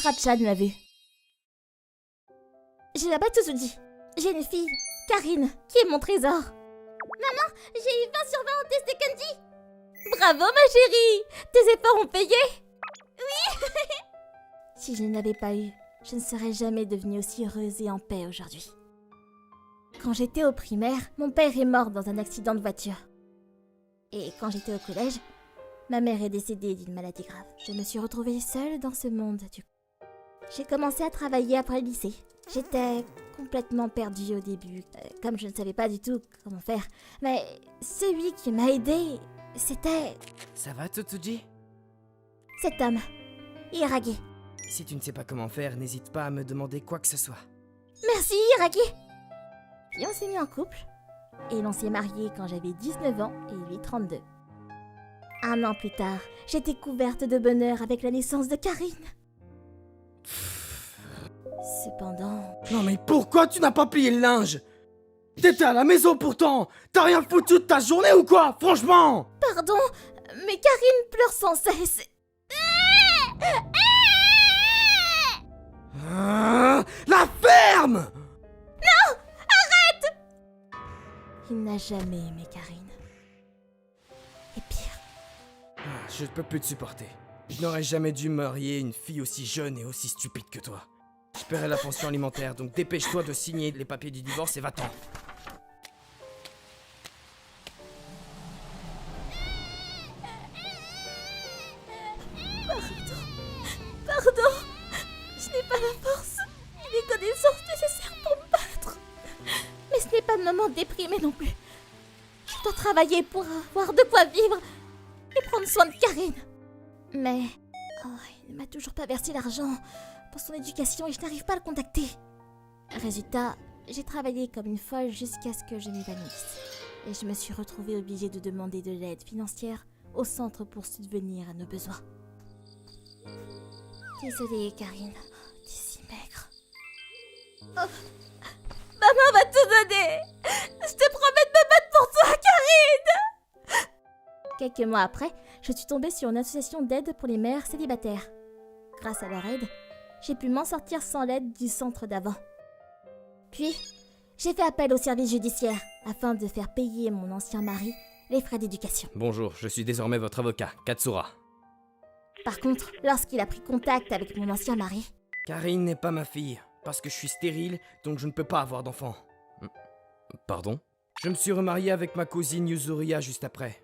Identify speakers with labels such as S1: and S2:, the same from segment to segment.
S1: Ratchan m'a vu. Je l'appelle Tsutsuji. J'ai une fille, Karine, qui est mon trésor. Maman, j'ai eu 20 sur 20 au test de Kanji. Bravo ma chérie, tes efforts ont payé. Oui. Si je ne l'avais pas eu, je ne serais jamais devenue aussi heureuse et en paix aujourd'hui. Quand j'étais au primaire, mon père est mort dans un accident de voiture. Et quand j'étais au collège, ma mère est décédée d'une maladie grave. Je me suis retrouvée seule dans ce monde du coup. J'ai commencé à travailler après le lycée. J'étais complètement perdue au début, comme je ne savais pas du tout comment faire. Mais celui qui m'a aidée, c'était...
S2: Ça va, Tsutsuji?
S1: cet homme, Hiragi.
S2: Si tu ne sais pas comment faire, n'hésite pas à me demander quoi que ce soit.
S1: Merci Hiragi. Puis on s'est mis en couple, et l'on s'est mariés quand j'avais 19 ans et lui 32. Un an plus tard, j'étais couverte de bonheur avec la naissance de Karine. Cependant...
S2: Non mais pourquoi tu n'as pas plié le linge? T'étais à la maison pourtant! T'as rien foutu de ta journée ou quoi? Franchement!
S1: Pardon, mais Karine pleure sans cesse.
S2: La ferme!
S1: Il n'a jamais aimé Karine. Et pire,
S2: Je ne peux plus te supporter. Je n'aurais jamais dû marier une fille aussi jeune et aussi stupide que toi. Je paierai la pension alimentaire, donc dépêche-toi de signer les papiers du divorce et va-t'en.
S1: pardon, je n'ai pas la force ni les connaissances nécessaires pour me battre. Mais ce n'est pas le moment de déprimer non plus. Je dois travailler pour avoir de quoi vivre et prendre soin de Karine. Mais il ne m'a toujours pas versé l'argent pour son éducation et je n'arrive pas à le contacter. Résultat, j'ai travaillé comme une folle jusqu'à ce que je m'évanouisse. Et je me suis retrouvée obligée de demander de l'aide financière au centre pour subvenir à nos besoins. Désolée, Karine. T'es si maigre. Oh. Maman va tout donner. Je te promets de me battre pour toi, Karine. Quelques mois après, je suis tombée sur une association d'aide pour les mères célibataires. Grâce à leur aide, j'ai pu m'en sortir sans l'aide du centre d'avant. Puis, j'ai fait appel au service judiciaire afin de faire payer mon ancien mari les frais d'éducation.
S2: Bonjour, je suis désormais votre avocat, Katsura.
S1: Par contre, lorsqu'il a pris contact avec mon ancien mari...
S2: Karine n'est pas ma fille, parce que je suis stérile, donc je ne peux pas avoir d'enfant. Pardon? Je me suis remarié avec ma cousine Yuzuria juste après.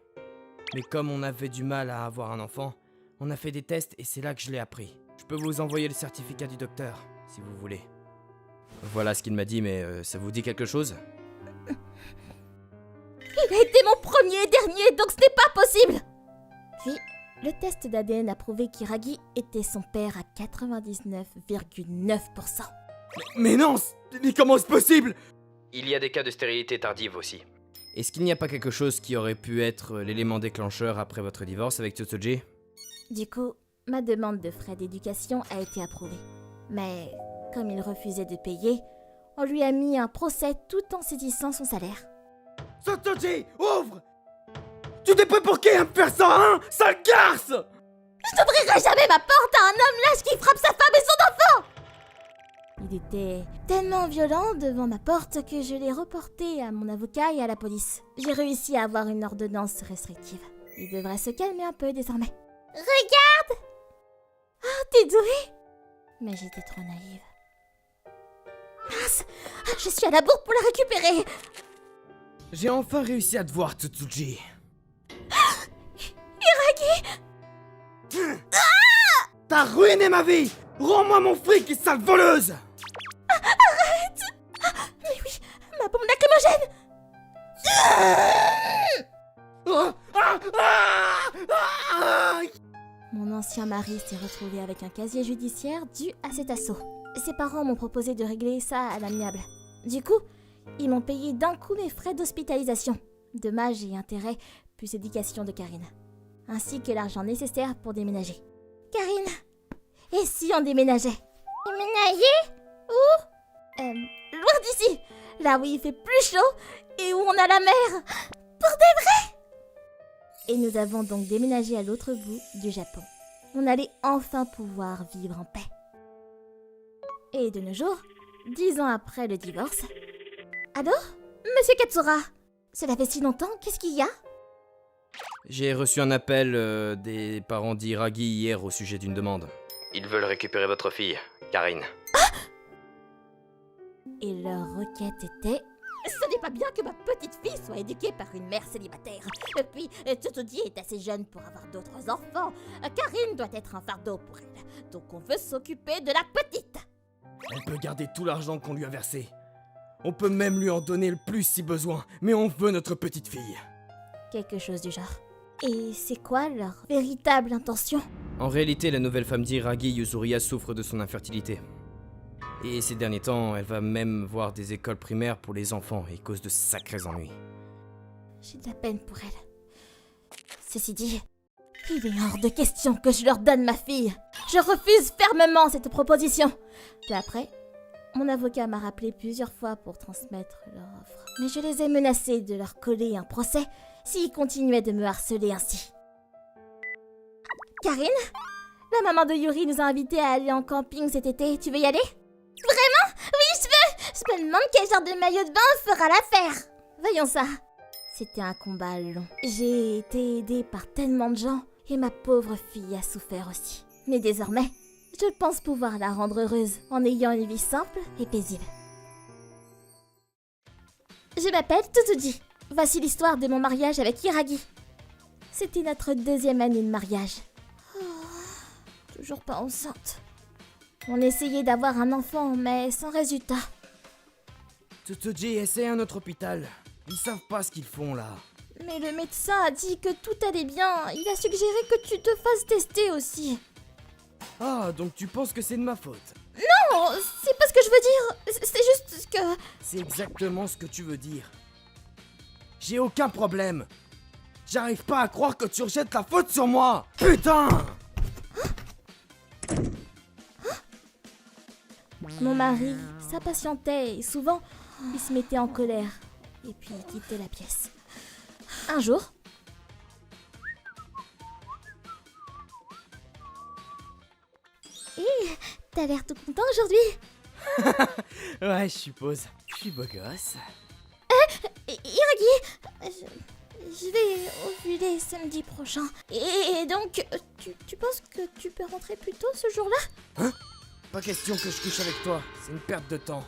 S2: Mais comme on avait du mal à avoir un enfant, on a fait des tests et c'est là que je l'ai appris. Je peux vous envoyer le certificat du docteur, si vous voulez. Voilà ce qu'il m'a dit, mais ça vous dit quelque chose?
S1: Il a été mon premier et dernier, donc ce n'est pas possible. Puis, le test d'ADN a prouvé qu'Hiragi était son père à 99,9%.
S2: Mais non! Mais comment c'est possible? Il y a des cas de stérilité tardive aussi. Est-ce qu'il n'y a pas quelque chose qui aurait pu être l'élément déclencheur après votre divorce avec Tsutsuji?
S1: Du coup, ma demande de frais d'éducation a été approuvée. Mais comme il refusait de payer, on lui a mis un procès tout en saisissant son salaire.
S2: Tsutsuji, ouvre! Tu t'es pris pour qui à me faire ça, hein? Sale garce!
S1: Je n'ouvrirai jamais ma porte à un homme lâche qui frappe sa femme et son enfant! Il était tellement violent devant ma porte que je l'ai reporté à mon avocat et à la police. J'ai réussi à avoir une ordonnance restrictive. Il devrait se calmer un peu désormais. Regarde! Ah, t'es douée! Mais j'étais trop naïve. Mince! Je suis à la bourre pour la récupérer!
S2: J'ai enfin réussi à te voir, Tsutsuji.
S1: Hiragi!
S2: T'as ruiné ma vie! Rends-moi mon fric, sale voleuse!
S1: Arrête! Mais oui, ma bombe lacrymogène! Mon ancien mari s'est retrouvé avec un casier judiciaire dû à cet assaut. Ses parents m'ont proposé de régler ça à l'amiable. Du coup, ils m'ont payé d'un coup mes frais d'hospitalisation, dommages et intérêts, plus éducation de Karine, ainsi que l'argent nécessaire pour déménager. Karine, et si on déménageait? Déménager? Où? Loin d'ici, là où il fait plus chaud et où on a la mer. Pour de vrai? Et nous avons donc déménagé à l'autre bout du Japon. On allait enfin pouvoir vivre en paix. Et de nos jours, 10 ans après le divorce... Allô? Monsieur Katsura? Cela fait si longtemps, qu'est-ce qu'il y a?
S2: J'ai reçu un appel des parents d'Iragi hier au sujet d'une demande. Ils veulent récupérer votre fille, Karine.
S1: Et leur requête était... Ce n'est pas bien que ma petite fille soit éduquée par une mère célibataire. Et puis, Tsutoji est assez jeune pour avoir d'autres enfants. Karine doit être un fardeau pour elle. Donc on veut s'occuper de la petite.
S2: Elle peut garder tout l'argent qu'on lui a versé. On peut même lui en donner le plus si besoin, mais on veut notre petite fille.
S1: Quelque chose du genre. Et c'est quoi leur véritable intention?
S2: En réalité, la nouvelle femme d'Iragi, Yuzuriya, souffre de son infertilité. Et ces derniers temps, elle va même voir des écoles primaires pour les enfants et cause de sacrés ennuis.
S1: J'ai de la peine pour elle. Ceci dit, il est hors de question que je leur donne ma fille. Je refuse fermement cette proposition. Puis après, mon avocat m'a rappelé plusieurs fois pour transmettre leur offre. Mais je les ai menacés de leur coller un procès s'ils continuaient de me harceler ainsi. Karine, la maman de Yuri nous a invités à aller en camping cet été. Tu veux y aller? Vraiment? Oui, je veux! Je me demande quel genre de maillot de bain fera l'affaire. Voyons ça. C'était un combat long. J'ai été aidée par tellement de gens et ma pauvre fille a souffert aussi. Mais désormais, je pense pouvoir la rendre heureuse en ayant une vie simple et paisible. Je m'appelle Tsutoji. Voici l'histoire de mon mariage avec Iragi. C'était notre 2e année de mariage. Toujours pas enceinte. On essayait d'avoir un enfant, mais sans résultat.
S2: Tsutoji, essaie un autre hôpital. Ils savent pas ce qu'ils font là.
S1: Mais le médecin a dit que tout allait bien. Il a suggéré que tu te fasses tester aussi.
S2: Ah, donc tu penses que c'est de ma faute?
S1: Non, c'est pas ce que je veux dire. C'est juste que...
S2: C'est exactement ce que tu veux dire. J'ai aucun problème. J'arrive pas à croire que tu rejettes la faute sur moi. Putain!
S1: Mon mari s'impatientait et souvent, il se mettait en colère. Et puis il quittait la pièce. Un jour... Hé, t'as l'air tout content aujourd'hui?
S2: Ouais, je suppose. Je suis beau gosse.
S1: Iragi, je vais ovuler samedi prochain. Et donc, tu penses que tu peux rentrer plus tôt ce jour-là?
S2: Hein? Pas question que je couche avec toi, c'est une perte de temps.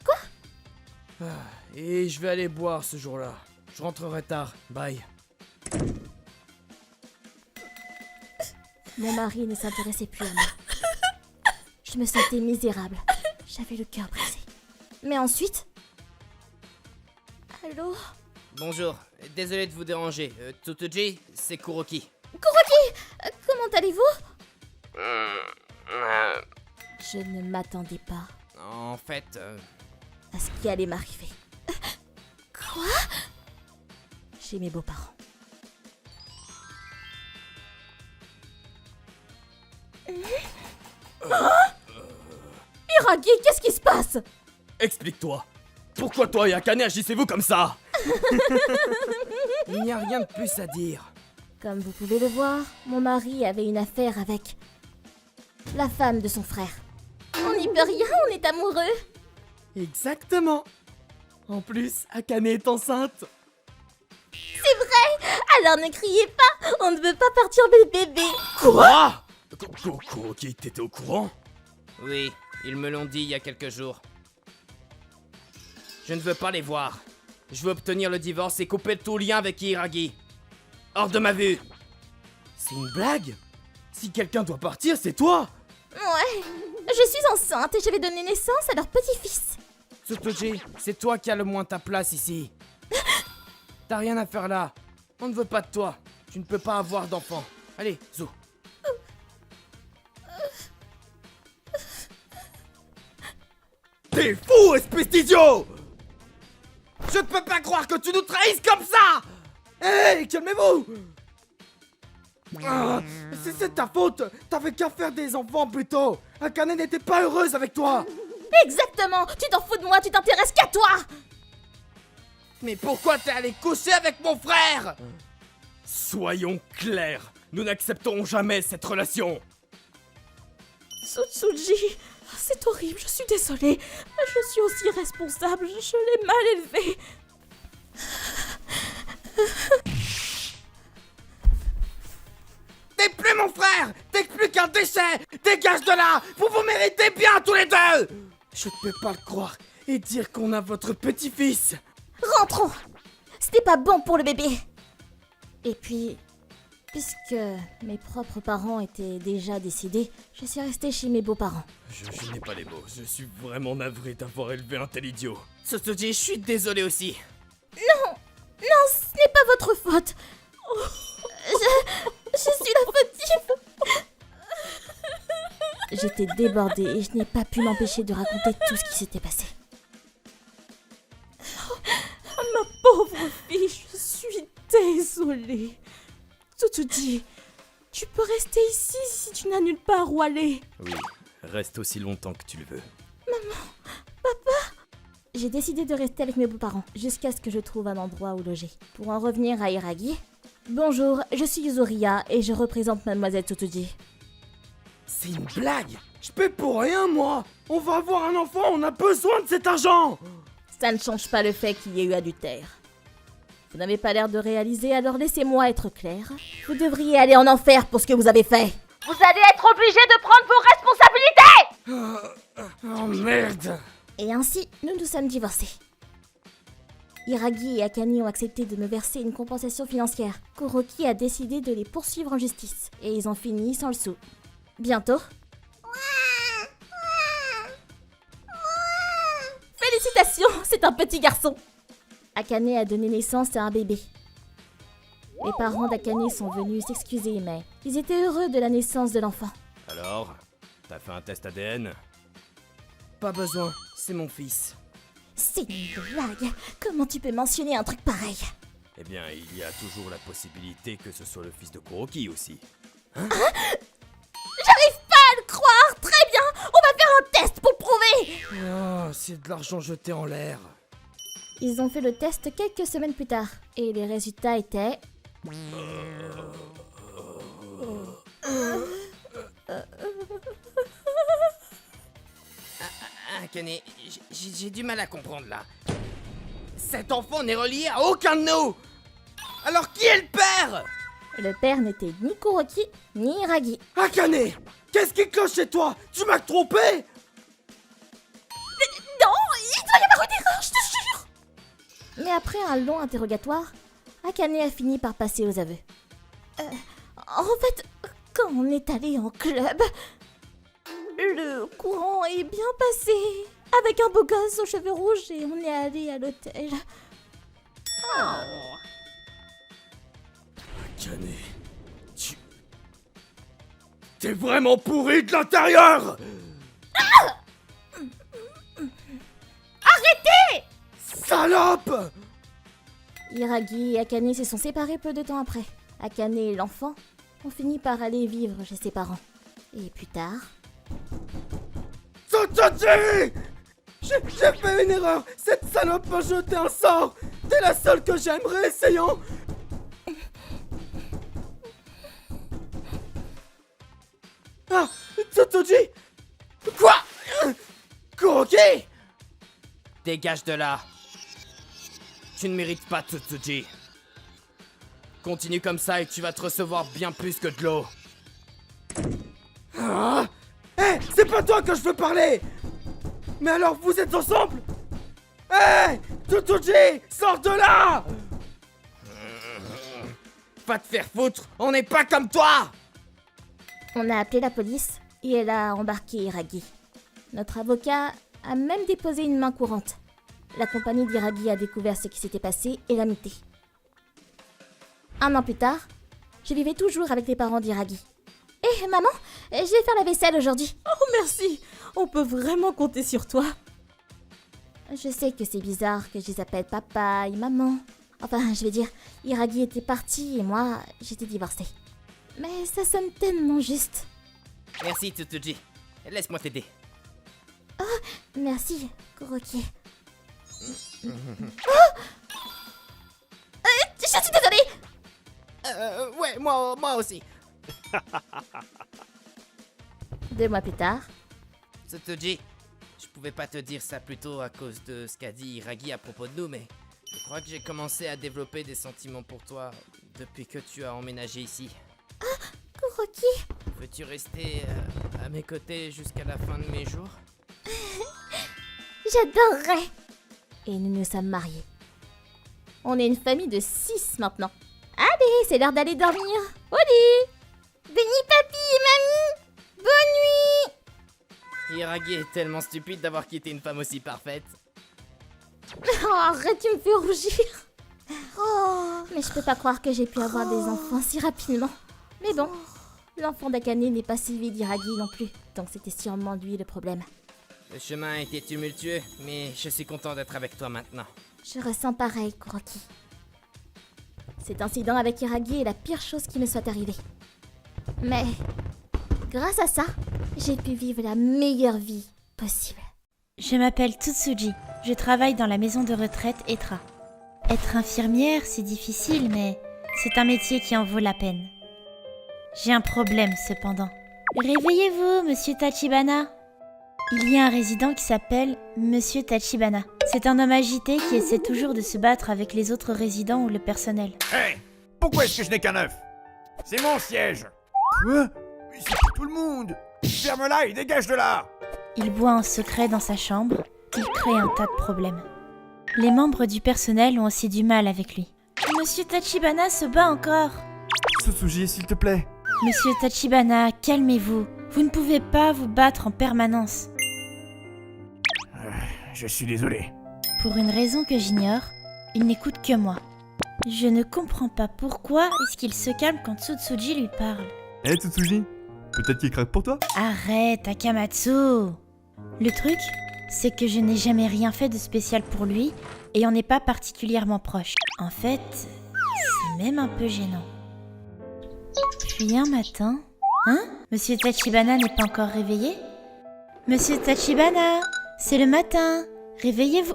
S1: Quoi?
S2: Et je vais aller boire ce jour-là. Je rentrerai tard, bye.
S1: Mon mari ne s'intéressait plus à moi. Je me sentais misérable. J'avais le cœur brisé. Mais ensuite... Allô?
S2: Bonjour, désolé de vous déranger. Tsutoji, c'est Kuroki.
S1: Kuroki! Comment allez-vous? Je ne m'attendais pas
S2: En fait...
S1: à ce qui allait m'arriver. Quoi? Chez mes beaux-parents. Iragi, qu'est-ce qui se passe?
S2: Explique-toi. Pourquoi toi et Akane agissez-vous comme ça? Il n'y a rien de plus à dire.
S1: Comme vous pouvez le voir, mon mari avait une affaire avec la femme de son frère. On n'y peut rien, on est amoureux.
S2: Exactement. En plus, Akane est enceinte.
S1: C'est vrai? Alors ne criez pas, on ne veut pas perturber le bébé.
S2: Quoi? Kuroki, t'étais au courant? Oui, ils me l'ont dit il y a quelques jours. Je ne veux pas les voir. Je veux obtenir le divorce et couper tout lien avec Iragi. Hors de ma vue. C'est une blague? Si quelqu'un doit partir, c'est toi.
S1: Ouais, je suis enceinte et je vais donner naissance à leur petit-fils.
S2: Tsutoji, c'est toi qui as le moins ta place ici. T'as rien à faire là. On ne veut pas de toi. Tu ne peux pas avoir d'enfant. Allez, Zou. T'es fou, espèce d'idiot! Je ne peux pas croire que tu nous trahisses comme ça! Hé, calmez-vous! Ah, c'est de ta faute! T'avais qu'à faire des enfants plus tôt! Akane n'était pas heureuse avec toi!
S1: Exactement, tu t'en fous de moi, tu t'intéresses qu'à toi.
S2: Mais pourquoi t'es allé coucher avec mon frère? Soyons clairs, nous n'accepterons jamais cette relation.
S1: Tsutsuji, c'est horrible, je suis désolée. Je suis aussi responsable, je l'ai mal élevé.
S2: T'es plus mon frère! T'es plus qu'un déchet! Dégage de là! Vous vous méritez bien tous les deux! Je ne peux pas le croire et dire qu'on a votre petit-fils!
S1: Rentrons. C'était pas bon pour le bébé. Et puis, puisque mes propres parents étaient déjà décédés, je suis restée chez mes beaux-parents.
S2: Je n'ai pas les mots, je suis vraiment navré d'avoir élevé un tel idiot. Tsutsuji, je suis désolé aussi.
S1: Non, ce n'est pas votre faute. Je suis la fautive. J'étais débordée et je n'ai pas pu m'empêcher de raconter tout ce qui s'était passé. Ma pauvre fille, je suis désolée. Tsutsuji, tu peux rester ici si tu n'as nulle part où aller.
S2: Oui, reste aussi longtemps que tu le veux.
S1: J'ai décidé de rester avec mes beaux-parents jusqu'à ce que je trouve un endroit où loger. Pour en revenir à Hiragi. Bonjour, je suis Yuzoria et je représente Mademoiselle Tsutsuji.
S2: C'est une blague! Je paie pour rien, moi! On va avoir un enfant, on a besoin de cet argent!
S1: Ça ne change pas le fait qu'il y ait eu adultère. Vous n'avez pas l'air de réaliser, alors laissez-moi être clair. Vous devriez aller en enfer pour ce que vous avez fait. Vous allez être obligé de prendre vos responsabilités!
S2: Oh merde!
S1: Et ainsi, nous nous sommes divorcés. Hiragi et Akane ont accepté de me verser une compensation financière. Kuroki a décidé de les poursuivre en justice. Et ils ont fini sans le sou. Bientôt. Félicitations, c'est un petit garçon. Akane a donné naissance à un bébé. Les parents d'Akane sont venus s'excuser, mais ils étaient heureux de la naissance de l'enfant.
S2: Alors, t'as fait un test ADN? Pas besoin, c'est mon fils.
S1: C'est une blague. Comment tu peux mentionner un truc pareil?
S2: Eh bien, il y a toujours la possibilité que ce soit le fils de Kuroki aussi.
S1: J'arrive pas à le croire. Très bien, on va faire un test pour le prouver.
S2: Oh, c'est de l'argent jeté en l'air.
S1: Ils ont fait le test quelques semaines plus tard. Et les résultats étaient...
S2: Akane, j'ai du mal à comprendre là. Cet enfant n'est relié à aucun de nous. Alors qui est le père?
S1: Le père n'était ni Kuroki, ni Hiragi.
S2: Akane, qu'est-ce qui cloche chez toi? Tu m'as trompé?
S1: Non, il doit y avoir une erreur, je te jure. Mais après un long interrogatoire, Akane a fini par passer aux aveux. En fait, quand on est allé en club, le courant est bien passé. Avec un beau gosse aux cheveux rouges et on est allé à l'hôtel.
S2: Akane, t'es vraiment pourri de l'intérieur!
S1: Arrêtez!
S2: Salope!
S1: Hiragi et Akane se sont séparés peu de temps après. Akane et l'enfant ont fini par aller vivre chez ses parents. Et plus tard...
S2: Tsutsuji! J'ai fait une erreur! Cette salope m'a jeté un sort! T'es la seule que j'aimerais, essayons! Ah! Tsutsuji! Quoi? Kuroki! Dégage de là! Tu ne mérites pas Tsutsuji. Continue comme ça et tu vas te recevoir bien plus que de l'eau. Ah! Hé! C'est pas toi que je veux parler! Mais alors vous êtes ensemble? Hé! Tsutsuji! Sors de là! Va te faire foutre! On n'est pas comme toi!
S1: On a appelé la police et elle a embarqué Hiragi. Notre avocat a même déposé une main courante. La compagnie d'Hiragi a découvert ce qui s'était passé et l'a muté. Un an plus tard, je vivais toujours avec les parents d'Hiragi. Eh maman, je vais faire la vaisselle aujourd'hui. Oh merci, on peut vraiment compter sur toi. Je sais que c'est bizarre que je les appelle papa et maman. Enfin, je vais dire, Hiragi était parti et moi, j'étais divorcée. Mais ça sonne tellement juste.
S2: Merci Tsutsuji. Laisse-moi t'aider.
S1: Merci, Kuroki. Je suis désolée.
S2: Ouais, moi aussi.
S1: 2 mois plus tard.
S2: Tsutsuji, je pouvais pas te dire ça plus tôt à cause de ce qu'a dit Hiragi à propos de nous, mais je crois que j'ai commencé à développer des sentiments pour toi depuis que tu as emménagé ici.
S1: Kuroki.
S2: Veux-tu rester à mes côtés jusqu'à la fin de mes jours?
S1: J'adorerais. Et nous nous sommes mariés. On est une famille de 6 maintenant. Allez, c'est l'heure d'aller dormir. Au lit. Béni papy et mamie. Bonne nuit.
S2: Hiragi est tellement stupide d'avoir quitté une femme aussi parfaite.
S1: Oh, arrête, tu me fais rougir. Oh, mais je peux pas croire que j'ai pu avoir des enfants si rapidement. Mais bon, l'enfant d'Akane n'est pas suivi d'Hiragi non plus, donc c'était sûrement lui le problème.
S2: Le chemin a été tumultueux, mais je suis content d'être avec toi maintenant.
S1: Je ressens pareil, Kuroki. Cet incident avec Hiragi est la pire chose qui me soit arrivée. Mais, grâce à ça, j'ai pu vivre la meilleure vie possible.
S3: Je m'appelle Tsutsuji. Je travaille dans la maison de retraite Etra. Être infirmière, c'est difficile, mais c'est un métier qui en vaut la peine. J'ai un problème, cependant. Réveillez-vous, monsieur Tachibana. Il y a un résident qui s'appelle Monsieur Tachibana. C'est un homme agité qui essaie toujours de se battre avec les autres résidents ou le personnel.
S4: Hé, pourquoi est-ce que je n'ai qu'un œuf? C'est mon siège. Quoi? Mais c'est pour tout le monde. Ferme-la et dégage de là.
S3: Il boit en secret dans sa chambre. Il crée un tas de problèmes. Les membres du personnel ont aussi du mal avec lui. Monsieur Tachibana se bat encore.
S4: Tsutsuji, s'il te plaît.
S3: Monsieur Tachibana, calmez-vous. Vous ne pouvez pas vous battre en permanence.
S4: Je suis désolé.
S3: Pour une raison que j'ignore, il n'écoute que moi. Je ne comprends pas pourquoi est-ce qu'il se calme quand Tsutsuji lui parle.
S4: Hé Tsutsuji, peut-être qu'il craque pour toi?
S3: Arrête, Akamatsu. Le truc, c'est que je n'ai jamais rien fait de spécial pour lui et on n'est pas particulièrement proches. En fait, c'est même un peu gênant. Puis un matin... Hein? Monsieur Tachibana n'est pas encore réveillé? Monsieur Tachibana, c'est le matin. Réveillez-vous.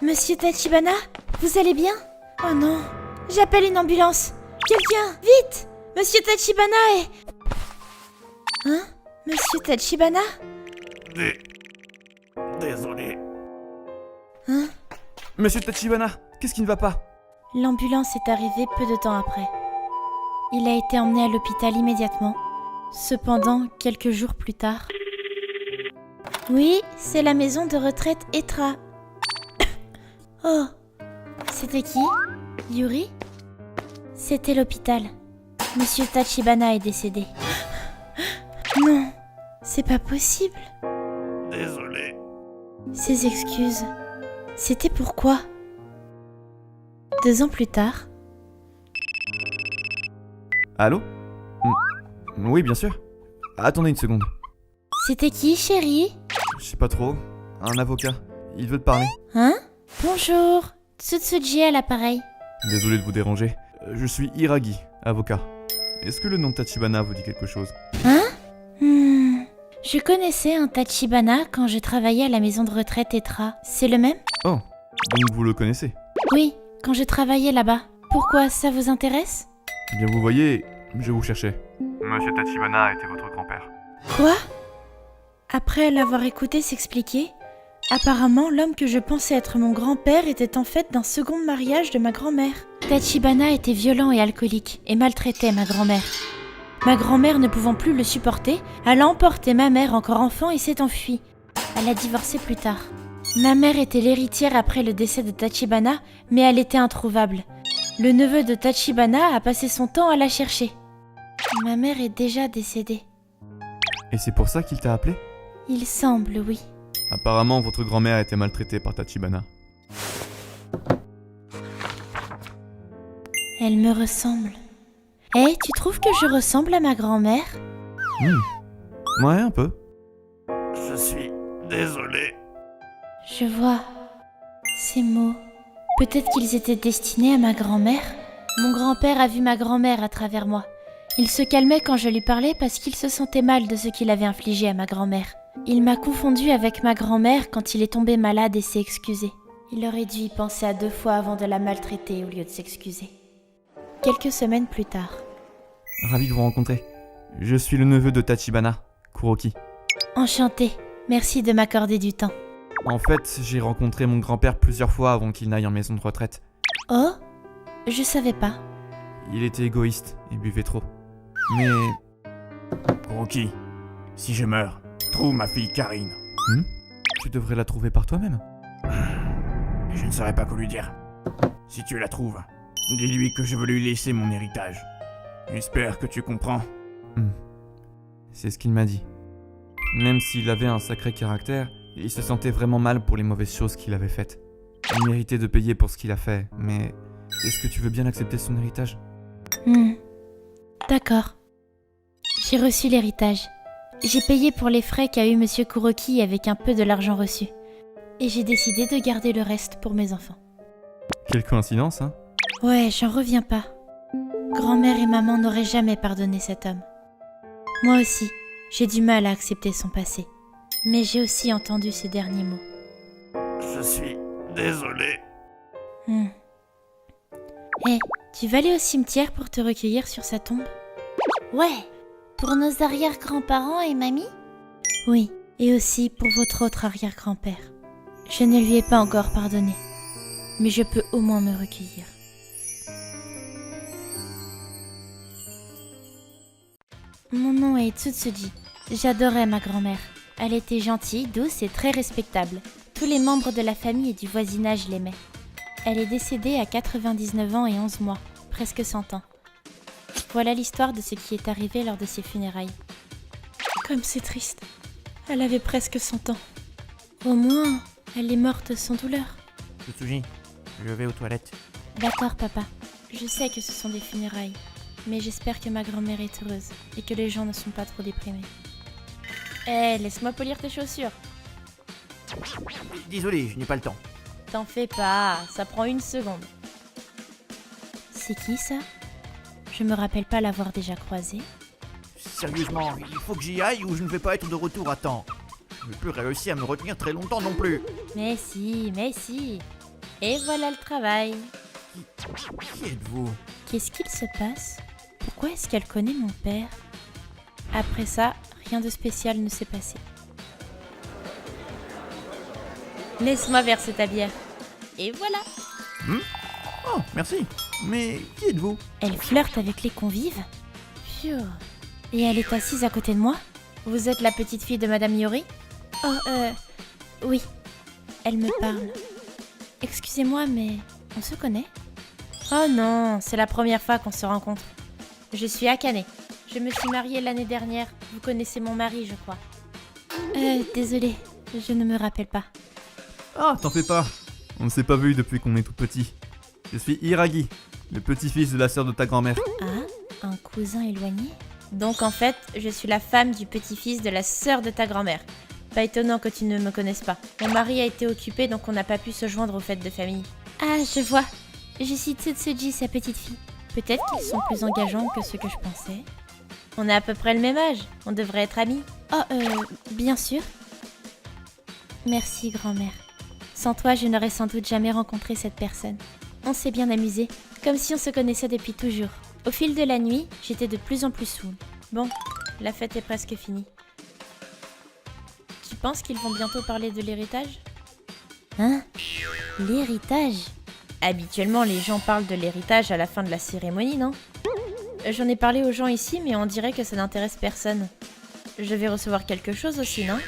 S3: Monsieur Tachibana, vous allez bien? Oh non, j'appelle une ambulance. Quelqu'un, vite! Monsieur Tachibana est... Hein? Monsieur Tachibana?
S4: Désolé.
S3: Hein?
S4: Monsieur Tachibana, qu'est-ce qui ne va pas?
S3: L'ambulance est arrivée peu de temps après. Il a été emmené à l'hôpital immédiatement. Cependant, quelques jours plus tard... Oui, c'est la maison de retraite Etra. Oh, c'était qui? Yuri? C'était l'hôpital. Monsieur Tachibana est décédé. Non, c'est pas possible.
S4: Désolé.
S3: Ses excuses, c'était pourquoi? 2 ans plus tard...
S4: Allô? Oui, bien sûr. Attendez une seconde.
S3: C'était qui, chérie?
S4: Je sais pas trop. Un avocat. Il veut te parler.
S3: Hein? Bonjour, Tsutsuji à l'appareil.
S4: Désolé de vous déranger. Je suis Hiragi, avocat. Est-ce que le nom de Tachibana vous dit quelque chose?
S3: Hein? Je connaissais un Tachibana quand je travaillais à la maison de retraite Etra. C'est le même?
S4: Oh, donc vous le connaissez?
S3: Oui, quand je travaillais là-bas. Pourquoi, ça vous intéresse?
S4: Eh bien vous voyez, je vous cherchais. Monsieur Tachibana était votre grand-père.
S3: Quoi? Après l'avoir écouté s'expliquer, apparemment l'homme que je pensais être mon grand-père était en fait d'un second mariage de ma grand-mère. Tachibana était violent et alcoolique et maltraitait ma grand-mère. Ma grand-mère, ne pouvant plus le supporter, elle a emporté ma mère encore enfant et s'est enfuie. Elle a divorcé plus tard. Ma mère était l'héritière après le décès de Tachibana, mais elle était introuvable. Le neveu de Tachibana a passé son temps à la chercher. Ma mère est déjà décédée.
S4: Et c'est pour ça qu'il t'a appelé?
S3: Il semble, oui.
S4: Apparemment, votre grand-mère a été maltraitée par Tachibana.
S3: Elle me ressemble. Eh, tu trouves que je ressemble à ma grand-mère?
S4: Ouais, un peu. Je suis désolé.
S3: Je vois. Ces mots. Peut-être qu'ils étaient destinés à ma grand-mère? Mon grand-père a vu ma grand-mère à travers moi. Il se calmait quand je lui parlais parce qu'il se sentait mal de ce qu'il avait infligé à ma grand-mère. Il m'a confondu avec ma grand-mère quand il est tombé malade et s'est excusé. Il aurait dû y penser à 2 fois avant de la maltraiter au lieu de s'excuser. Quelques semaines plus tard.
S5: Ravi de vous rencontrer. Je suis le neveu de Tachibana, Kuroki.
S3: Enchantée. Merci de m'accorder du temps.
S5: En fait, j'ai rencontré mon grand-père plusieurs fois avant qu'il n'aille en maison de retraite.
S3: Oh? Je savais pas.
S5: Il était égoïste et buvait trop. Mais...
S4: Kuroki, si je meurs, trouve ma fille Karine.
S5: tu devrais la trouver par toi-même.
S4: Je ne saurais pas quoi lui dire. Si tu la trouves, dis-lui que je veux lui laisser mon héritage. J'espère que tu comprends.
S5: C'est ce qu'il m'a dit. Même s'il avait un sacré caractère, il se sentait vraiment mal pour les mauvaises choses qu'il avait faites. Il méritait de payer pour ce qu'il a fait, mais... Est-ce que tu veux bien accepter son héritage?
S3: D'accord. J'ai reçu l'héritage. J'ai payé pour les frais qu'a eu Monsieur Kuroki avec un peu de l'argent reçu. Et j'ai décidé de garder le reste pour mes enfants.
S5: Quelle coïncidence, hein?
S3: Ouais, j'en reviens pas. Grand-mère et maman n'auraient jamais pardonné cet homme. Moi aussi, j'ai du mal à accepter son passé. Mais j'ai aussi entendu ses derniers mots.
S4: Je suis désolé.
S3: Hé, tu vas aller au cimetière pour te recueillir sur sa tombe?
S1: Ouais. Pour nos arrière-grands-parents et mamie?
S3: Oui, et aussi pour votre autre arrière-grand-père. Je ne lui ai pas encore pardonné, mais je peux au moins me recueillir. Mon nom est Tsutsuji. J'adorais ma grand-mère. Elle était gentille, douce et très respectable. Tous les membres de la famille et du voisinage l'aimaient. Elle est décédée à 99 ans et 11 mois, presque 100 ans. Voilà l'histoire de ce qui est arrivé lors de ses funérailles. Comme c'est triste. Elle avait presque 100 ans. Au moins, elle est morte sans douleur.
S4: Tsutsuji, je vais aux toilettes.
S3: D'accord, papa. Je sais que ce sont des funérailles, mais j'espère que ma grand-mère est heureuse et que les gens ne sont pas trop déprimés. Laisse-moi polir tes chaussures.
S4: Désolé, je n'ai pas le temps.
S3: T'en fais pas, ça prend 1 seconde. C'est qui ça? Je me rappelle pas l'avoir déjà croisé.
S4: Sérieusement, il faut que j'y aille ou je ne vais pas être de retour à temps. Je ne peux réussir à me retenir très longtemps non plus.
S3: Mais si. Et voilà le travail.
S4: Qui êtes-vous?
S3: Qu'est-ce qu'il se passe? Pourquoi est-ce qu'elle connaît mon père? Après ça, rien de spécial ne s'est passé. Laisse-moi verser ta bière. Et voilà.
S4: Oh, merci. Mais qui êtes-vous?
S3: Elle flirte avec les convives? Pfiou. Et elle est assise à côté de moi? Vous êtes la petite fille de Madame Yori? Oh, oui. Elle me parle. Excusez-moi, mais on se connaît? Oh non, c'est la première fois qu'on se rencontre. Je suis Akane. Je me suis mariée l'année dernière. Vous connaissez mon mari, je crois. Désolée, je ne me rappelle pas.
S5: Ah, t'en fais pas. On ne s'est pas vu depuis qu'on est tout petit. Je suis Hiragi, le petit-fils de la sœur de ta grand-mère.
S3: Ah, un cousin éloigné? Donc en fait, je suis la femme du petit-fils de la sœur de ta grand-mère. Pas étonnant que tu ne me connaisses pas. Mon mari a été occupé, donc on n'a pas pu se joindre aux fêtes de famille. Ah, je vois. Je suis Tsutsuji, sa petite fille. Peut-être qu'ils sont plus engageants que ce que je pensais. On a à peu près le même âge. On devrait être amis. Oh, bien sûr. Merci, grand-mère. Sans toi, je n'aurais sans doute jamais rencontré cette personne. On s'est bien amusé, comme si on se connaissait depuis toujours. Au fil de la nuit, j'étais de plus en plus saoule. Bon, la fête est presque finie. Tu penses qu'ils vont bientôt parler de l'héritage? Hein? L'héritage? Habituellement, les gens parlent de l'héritage à la fin de la cérémonie, non? J'en ai parlé aux gens ici, mais on dirait que ça n'intéresse personne. Je vais recevoir quelque chose aussi, non?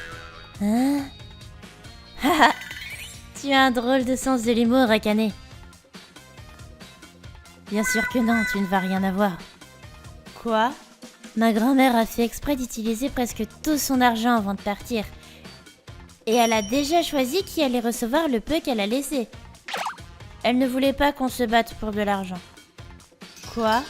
S3: Hein? Haha! Tu as un drôle de sens de l'humour, Akane. Bien sûr que non, tu ne vas rien avoir. Quoi? Ma grand-mère a fait exprès d'utiliser presque tout son argent avant de partir. Et elle a déjà choisi qui allait recevoir le peu qu'elle a laissé. Elle ne voulait pas qu'on se batte pour de l'argent. Quoi?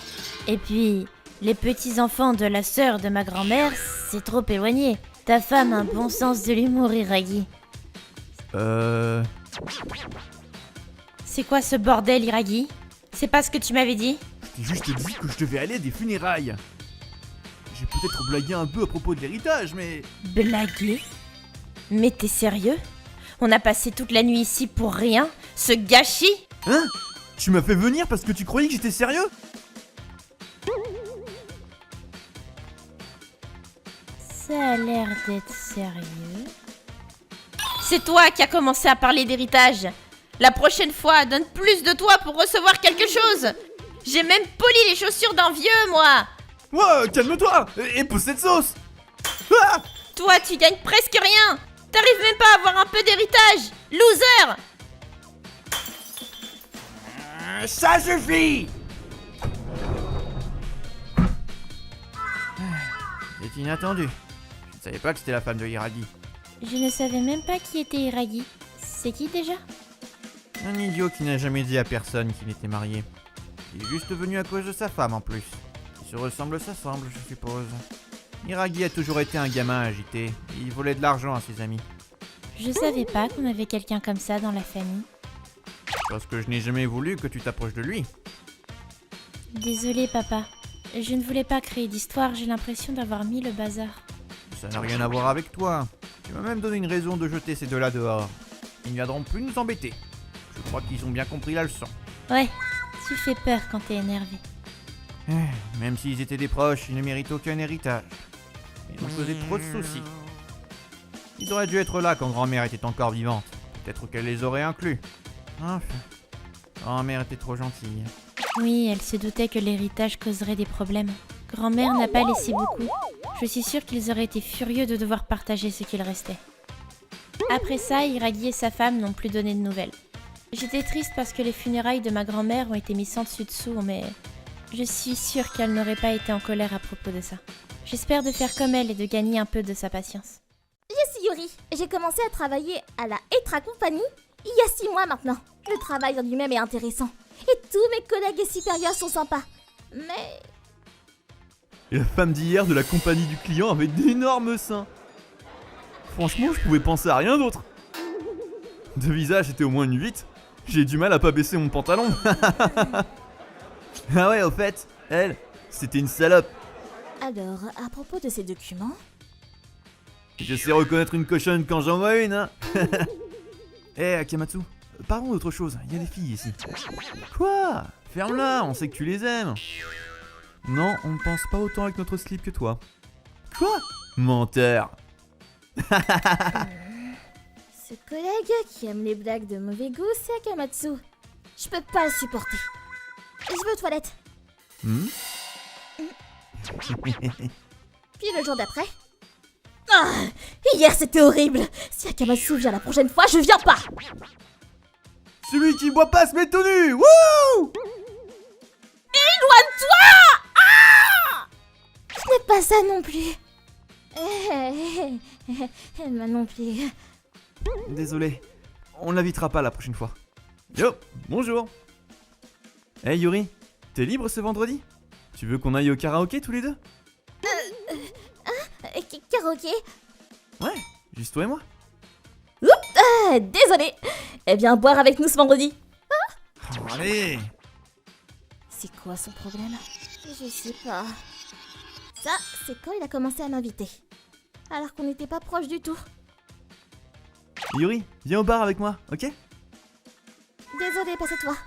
S3: Et puis, les petits-enfants de la sœur de ma grand-mère, c'est trop éloigné. Ta femme a un bon sens de l'humour, Hiragi. C'est quoi ce bordel, Hiragi? C'est pas ce que tu m'avais dit?
S4: Je t'ai juste dit que je devais aller à des funérailles. J'ai peut-être blagué un peu à propos de l'héritage, mais...
S3: Blaguer? Mais t'es sérieux? On a passé toute la nuit ici pour rien? Ce gâchis?
S4: Hein? Tu m'as fait venir parce que tu croyais que j'étais sérieux?
S3: Ça a l'air d'être sérieux. C'est toi qui as commencé à parler d'héritage. La prochaine fois, donne plus de toi pour recevoir quelque chose. J'ai même poli les chaussures d'un vieux, moi.
S5: Ouais, calme-toi et pousse cette sauce. Ah,
S3: Toi, tu gagnes presque rien. T'arrives même pas à avoir un peu d'héritage. Loser.
S4: Ça suffit! C'est inattendu. Je ne savais pas que c'était la femme de Hiragi.
S3: Je ne savais même pas qui était Hiragi. C'est qui déjà?
S4: Un idiot qui n'a jamais dit à personne qu'il était marié. Il est juste venu à cause de sa femme en plus. Qui se ressemble s'assemble, je suppose. Hiragi a toujours été un gamin agité. Et il volait de l'argent à ses amis.
S3: Je savais pas qu'on avait quelqu'un comme ça dans la famille.
S4: Parce que je n'ai jamais voulu que tu t'approches de lui.
S3: Désolée, papa. Je ne voulais pas créer d'histoire, j'ai l'impression d'avoir mis le bazar.
S4: Ça n'a rien à voir avec toi. Tu m'as même donné une raison de jeter ces deux-là dehors. Ils ne viendront plus nous embêter. Je crois qu'ils ont bien compris la leçon.
S3: Ouais, tu fais peur quand t'es énervé.
S4: Même s'ils étaient des proches, ils ne méritent aucun héritage. Ils ont causé trop de soucis. Ils auraient dû être là quand grand-mère était encore vivante. Peut-être qu'elle les aurait inclus. Enfin, grand-mère était trop gentille.
S3: Oui, elle se doutait que l'héritage causerait des problèmes. Grand-mère n'a pas laissé beaucoup. Je suis sûre qu'ils auraient été furieux de devoir partager ce qu'il restait. Après ça, Hiragi et sa femme n'ont plus donné de nouvelles. J'étais triste parce que les funérailles de ma grand-mère ont été mises sans dessus-dessous, mais je suis sûre qu'elle n'aurait pas été en colère à propos de ça. J'espère de faire comme elle et de gagner un peu de sa patience.
S1: Je suis Yuri. J'ai commencé à travailler à la Etra Company il y a 6 mois maintenant. Le travail en lui-même est intéressant. Et tous mes collègues et supérieurs sont sympas. Mais...
S5: Et la femme d'hier de la compagnie du client avait d'énormes seins. Franchement, je pouvais penser à rien d'autre. De visage, c'était au moins une 8. J'ai du mal à pas baisser mon pantalon. Ah ouais, au fait, elle, c'était une salope.
S1: alors, à propos de ces documents...
S5: Je sais reconnaître une cochonne quand j'en vois une, hein. Eh, Akamatsu, parlons d'autre chose, il y a des filles ici. Quoi? Ferme-la, on sait que tu les aimes. Non, on ne pense pas autant avec notre slip que toi. Quoi? Menteur.
S1: Ce collègue qui aime les blagues de mauvais goût, c'est Akamatsu. Je peux pas le supporter. Je vais aux toilettes.
S5: Hmm?
S1: Puis le jour d'après... Ah, hier c'était horrible. Si Akamatsu vient la prochaine fois, je viens pas.
S5: Celui qui boit pas se met tout nu. Wouh!
S1: Éloigne-toi! Ah! Ce n'est pas ça non plus. Moi non plus.
S5: Désolé, on l'invitera pas la prochaine fois. Yo, bonjour. Hey Yuri, t'es libre ce vendredi? Tu veux qu'on aille au karaoké tous les deux?
S1: Karaoké.
S5: Ouais, juste toi et moi.
S1: Désolé. Eh bien, boire avec nous ce vendredi.
S4: Oh, allez!
S1: C'est quoi son problème? Je sais pas. Ça, c'est quand il a commencé à m'inviter. Alors qu'on n'était pas proches du tout.
S5: Yuri, viens au bar avec moi, ok?
S1: Désolé, passe-toi.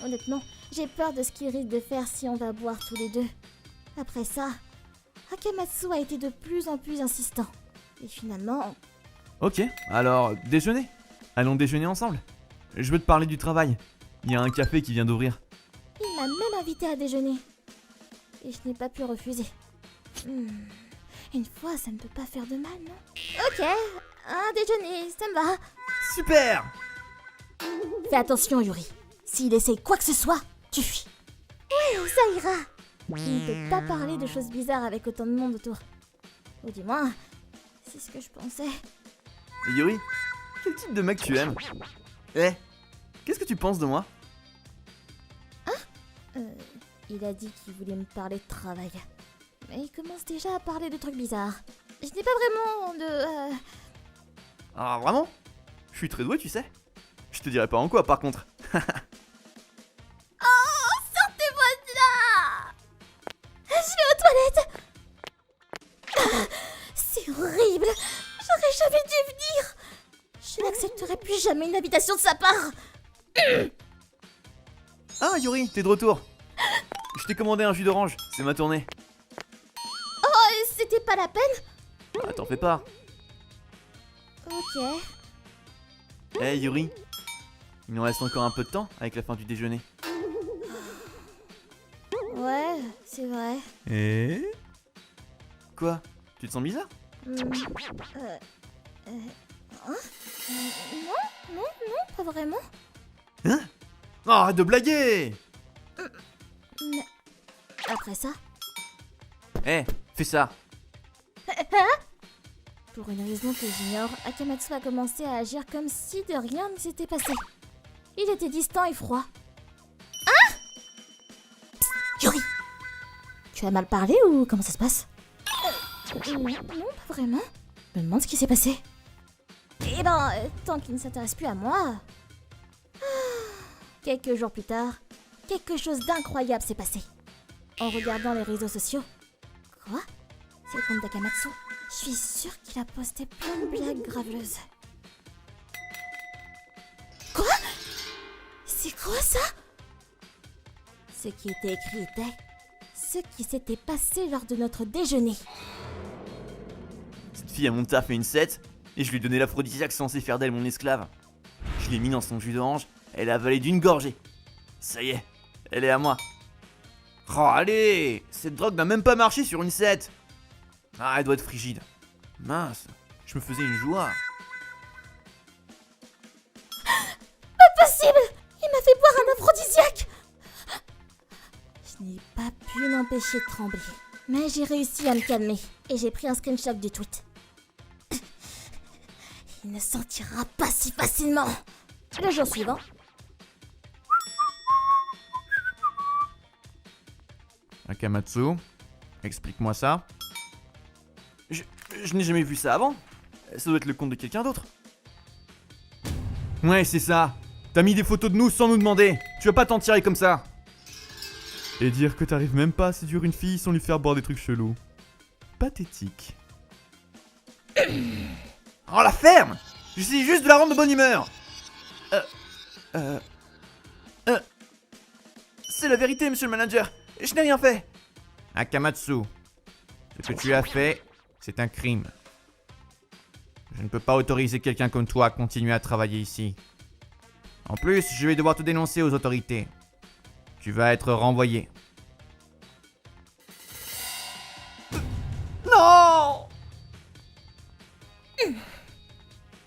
S1: Honnêtement, j'ai peur de ce qu'il risque de faire si on va boire tous les deux. Après ça, Akamatsu a été de plus en plus insistant. Et finalement...
S5: Ok, alors déjeuner. Allons déjeuner ensemble. Je veux te parler du travail. Il y a un café qui vient d'ouvrir.
S1: Il m'a même invité à déjeuner. Et je n'ai pas pu refuser. Une fois, ça ne peut pas faire de mal, non? Ok, un déjeuner, ça me va.
S5: Super!
S1: Fais attention, Yuri. S'il essaye quoi que ce soit, tu fuis. Oui, ça ira. Il ne peut pas parler de choses bizarres avec autant de monde autour. Ou du moins, c'est ce que je pensais.
S5: Yuri, quel type de mec tu aimes? Eh, qu'est-ce que tu penses de moi?
S1: Il a dit qu'il voulait me parler de travail. Mais il commence déjà à parler de trucs bizarres. Je n'ai pas vraiment de...
S5: Ah vraiment? Je suis très doué, tu sais. Je te dirai pas en quoi par contre.
S1: Oh, sortez-moi de là! Je vais aux toilettes. C'est horrible. J'aurais jamais dû venir. Je n'accepterai plus jamais une invitation de sa part.
S5: Ah Yuri, t'es de retour. Je t'ai commandé un jus d'orange, c'est ma tournée.
S1: Oh, c'est pas la peine?
S5: Ah, t'en fais pas.
S1: Ok.
S5: Hey Yuri, il nous reste encore un peu de temps avec la fin du déjeuner.
S1: Ouais, c'est vrai.
S5: Et quoi? Tu te sens bizarre?
S1: Hmm, hein? Non, pas vraiment.
S4: Oh, arrête de blaguer!
S1: Mais après ça,
S5: Eh, fais ça.
S1: pour une raison que j'ignore, Akamatsu a commencé à agir comme si de rien ne s'était passé. Il était distant et froid. Hein? Yuri! Tu as mal parlé ou comment ça se passe? Non, pas vraiment. Je me demande ce qui s'est passé. Eh ben, tant qu'il ne s'intéresse plus à moi... Quelques jours plus tard, quelque chose d'incroyable s'est passé. En regardant les réseaux sociaux... Quoi? C'est le compte d'Akamatsu. Je suis sûre qu'il a posté plein de blagues graveleuses. Quoi? C'est quoi ça? Ce qui était écrit était... ce qui s'était passé lors de notre déjeuner.
S5: Cette fille a mon taf fait une 7 et je lui ai donné l'aphrodisiaque censé faire d'elle mon esclave. Je l'ai mis dans son jus d'orange, elle a avalé d'une gorgée. Ça y est, elle est à moi. Oh allez, cette drogue n'a même pas marché sur une 7. Ah, elle doit être frigide. Mince, je me faisais une joie.
S1: Possible! Il m'a fait boire un aphrodisiaque! Je n'ai pas pu m'empêcher de trembler. Mais j'ai réussi à me calmer et j'ai pris un screenshot du tweet. Il ne sortira pas si facilement. Le jour suivant,
S4: Akamatsu, explique-moi ça.
S5: Je n'ai jamais vu ça avant. Ça doit être le compte de quelqu'un d'autre.
S4: Ouais, c'est ça. T'as mis des photos de nous sans nous demander. Tu vas pas t'en tirer comme ça. Et dire que t'arrives même pas à séduire une fille sans lui faire boire des trucs chelous. Pathétique.
S5: Oh la ferme! J'essaie juste de la rendre de bonne humeur. C'est la vérité, monsieur le manager. Je n'ai rien fait.
S4: Akamatsu, ce que tu as fait, c'est un crime. Je ne peux pas autoriser quelqu'un comme toi à continuer à travailler ici. En plus, je vais devoir te dénoncer aux autorités. Tu vas être renvoyé.
S5: Non!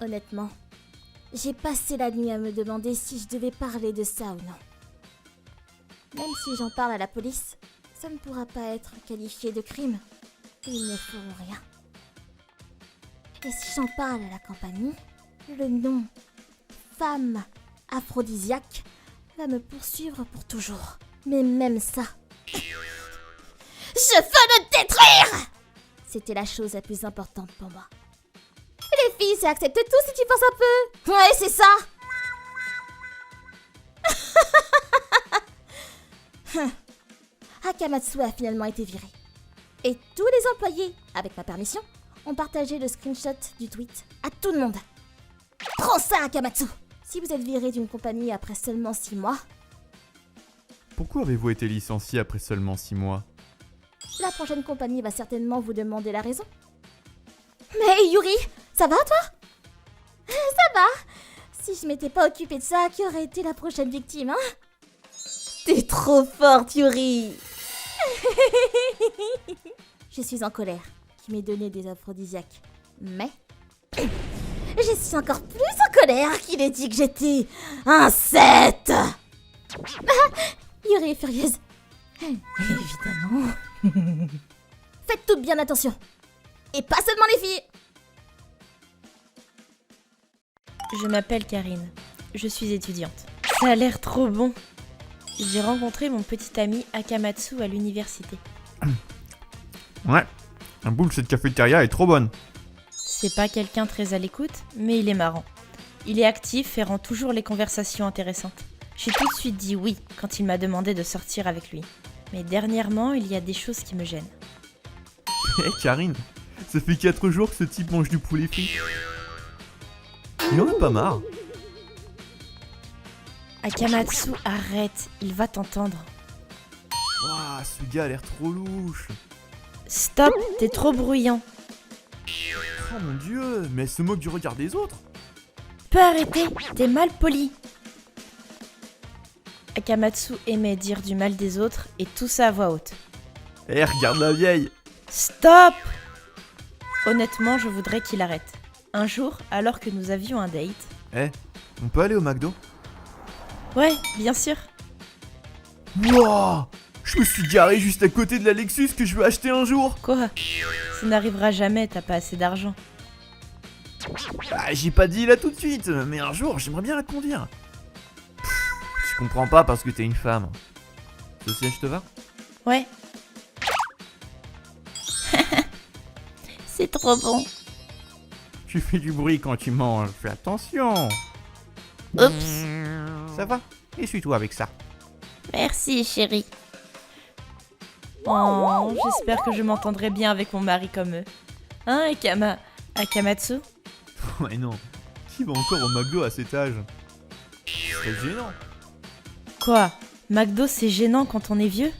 S1: honnêtement, j'ai passé la nuit à me demander si je devais parler de ça ou non. Même si j'en parle à la police, ça ne pourra pas être qualifié de crime. Ils ne feront rien. Et si j'en parle à la compagnie, le nom femme aphrodisiaque va me poursuivre pour toujours. Mais même ça, je veux le détruire! C'était la chose la plus importante pour moi. Les filles, ça accepte tout si tu penses un peu. Ouais, c'est ça. Akamatsu a finalement été viré. Et tous les employés, avec ma permission, ont partagé le screenshot du tweet à tout le monde. Prends ça, Akamatsu! Si vous êtes viré d'une compagnie après seulement 6 mois,
S5: Pourquoi avez-vous été licencié après seulement 6 mois?
S1: la prochaine compagnie va certainement vous demander la raison. Mais Yuri, ça va toi? Ça va. Si je m'étais pas occupée de ça, qui aurait été la prochaine victime, hein? T'es trop forte, Yuri. Je suis en colère, qui m'ait donné des aphrodisiaques. Mais je suis encore plus en colère qu'il ait dit que j'étais un 7. Yuri est furieuse. Évidemment. Faites toutes bien attention. Et pas seulement les filles.
S3: Je m'appelle Karine. Je suis étudiante. Ça a l'air trop bon. J'ai rencontré mon petit ami Akamatsu à l'université.
S5: Ouais, un boule cette cafétéria est trop bonne.
S3: C'est pas quelqu'un très à l'écoute, mais il est marrant. Il est actif et rend toujours les conversations intéressantes. J'ai tout de suite dit oui quand il m'a demandé de sortir avec lui. Mais dernièrement, il y a des choses qui me gênent.
S5: Hé Karine, ça fait 4 jours que ce type mange du poulet frit. Il en a pas marre.
S3: Akamatsu, arrête, il va t'entendre.
S5: Waouh, ce gars a l'air trop louche.
S3: Stop, t'es trop bruyant.
S4: Oh mon dieu, mais elle se moque du regard des autres.
S3: Peux arrêter, t'es mal poli. Akamatsu aimait dire du mal des autres et tout ça à voix haute.
S4: Eh, regarde la vieille.
S3: Stop! Honnêtement, je voudrais qu'il arrête. Un jour, alors que nous avions un date...
S4: Eh, on peut aller au McDo?
S3: Ouais, bien sûr.
S4: Wouah! Je me suis garé juste à côté de la Lexus que je veux acheter un jour.
S3: Quoi? Ça n'arrivera jamais, t'as pas assez d'argent.
S4: Bah, j'ai pas dit là tout de suite, mais un jour, j'aimerais bien la conduire. Je comprends pas parce que t'es une femme. Ce siège te va?
S3: Ouais. C'est trop bon.
S4: Tu fais du bruit quand tu manges, fais attention.
S3: Oups.
S4: Ça va? Essuie-toi avec ça.
S3: Merci, chérie. Oh, j'espère que je m'entendrai bien avec mon mari comme eux. Hein, Akamatsu?
S4: Ouais non, qui va encore au McDo à cet âge? C'est gênant.
S3: Quoi? McDo, c'est gênant quand on est vieux?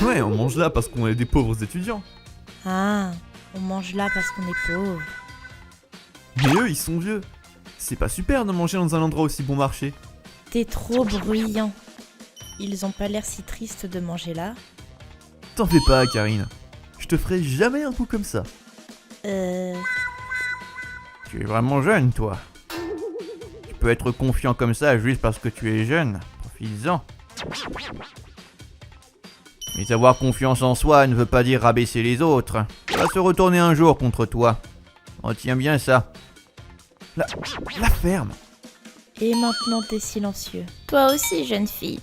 S4: Ouais, on mange là parce qu'on est des pauvres étudiants.
S3: Ah, on mange là parce qu'on est pauvre.
S4: Mais eux, ils sont vieux. C'est pas super de manger dans un endroit aussi bon marché.
S3: T'es trop bruyant. Ils ont pas l'air si tristes de manger là.
S4: T'en fais pas, Karine. Je te ferai jamais un coup comme ça. Tu es vraiment jeune, toi. Tu peux être confiant comme ça juste parce que tu es jeune. Profites-en. Mais avoir confiance en soi ne veut pas dire rabaisser les autres. Ça va se retourner un jour contre toi. Retiens bien ça. La ferme.
S3: Et maintenant t'es silencieux. Toi aussi, jeune fille.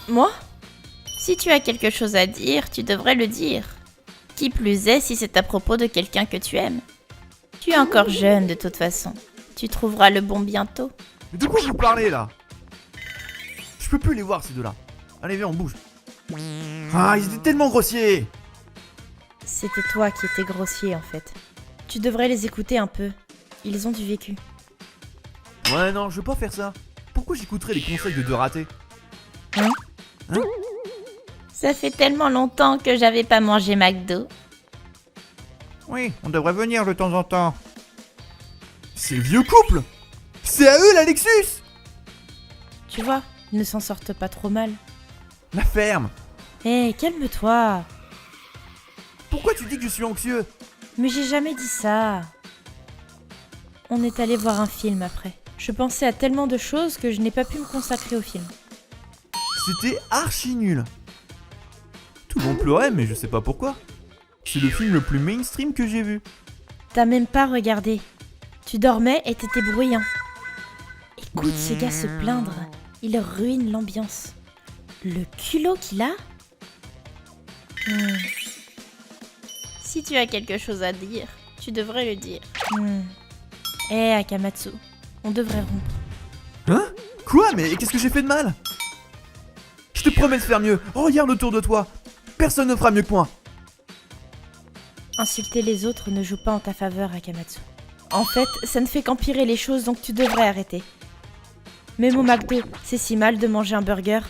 S3: Moi? Si tu as quelque chose à dire, tu devrais le dire. Qui plus est si c'est à propos de quelqu'un que tu aimes. Tu es encore jeune de toute façon. Tu trouveras le bon bientôt.
S4: Mais de quoi vous parlez là? Je peux plus les voir ces deux-là. Allez viens on bouge. Ah ils étaient tellement grossiers.
S3: C'était toi qui étais grossier en fait. Tu devrais les écouter un peu. Ils ont du vécu.
S4: Ouais non je veux pas faire ça. Pourquoi j'écouterais les conseils de deux ratés?
S3: Hein? Ça fait tellement longtemps que j'avais pas mangé McDo.
S4: Oui, on devrait venir de temps en temps. C'est le vieux couple. C'est à eux la Lexus.
S3: Tu vois, ils ne s'en sortent pas trop mal.
S4: La ferme.
S3: Hé, calme-toi.
S4: Pourquoi tu dis que je suis anxieux?
S3: Mais j'ai jamais dit ça. On est allé voir un film après. Je pensais à tellement de choses que je n'ai pas pu me consacrer au film.
S4: C'était archi nul. Tout le monde pleurait mais je sais pas pourquoi. C'est le film le plus mainstream que j'ai vu.
S3: T'as même pas regardé. Tu dormais et t'étais bruyant. Écoute ce gars se plaindre. Il ruine l'ambiance. Le culot qu'il a. Si tu as quelque chose à dire, tu devrais le dire. Hé, Akamatsu, on devrait rompre.
S4: Hein? Quoi? Mais qu'est-ce que j'ai fait de mal? Je te promets de faire mieux. Regarde autour de toi. Personne ne fera mieux que moi.
S3: Insulter les autres ne joue pas en ta faveur, Akamatsu. En fait, ça ne fait qu'empirer les choses, donc tu devrais arrêter. Même au McDo, c'est si mal de manger un burger.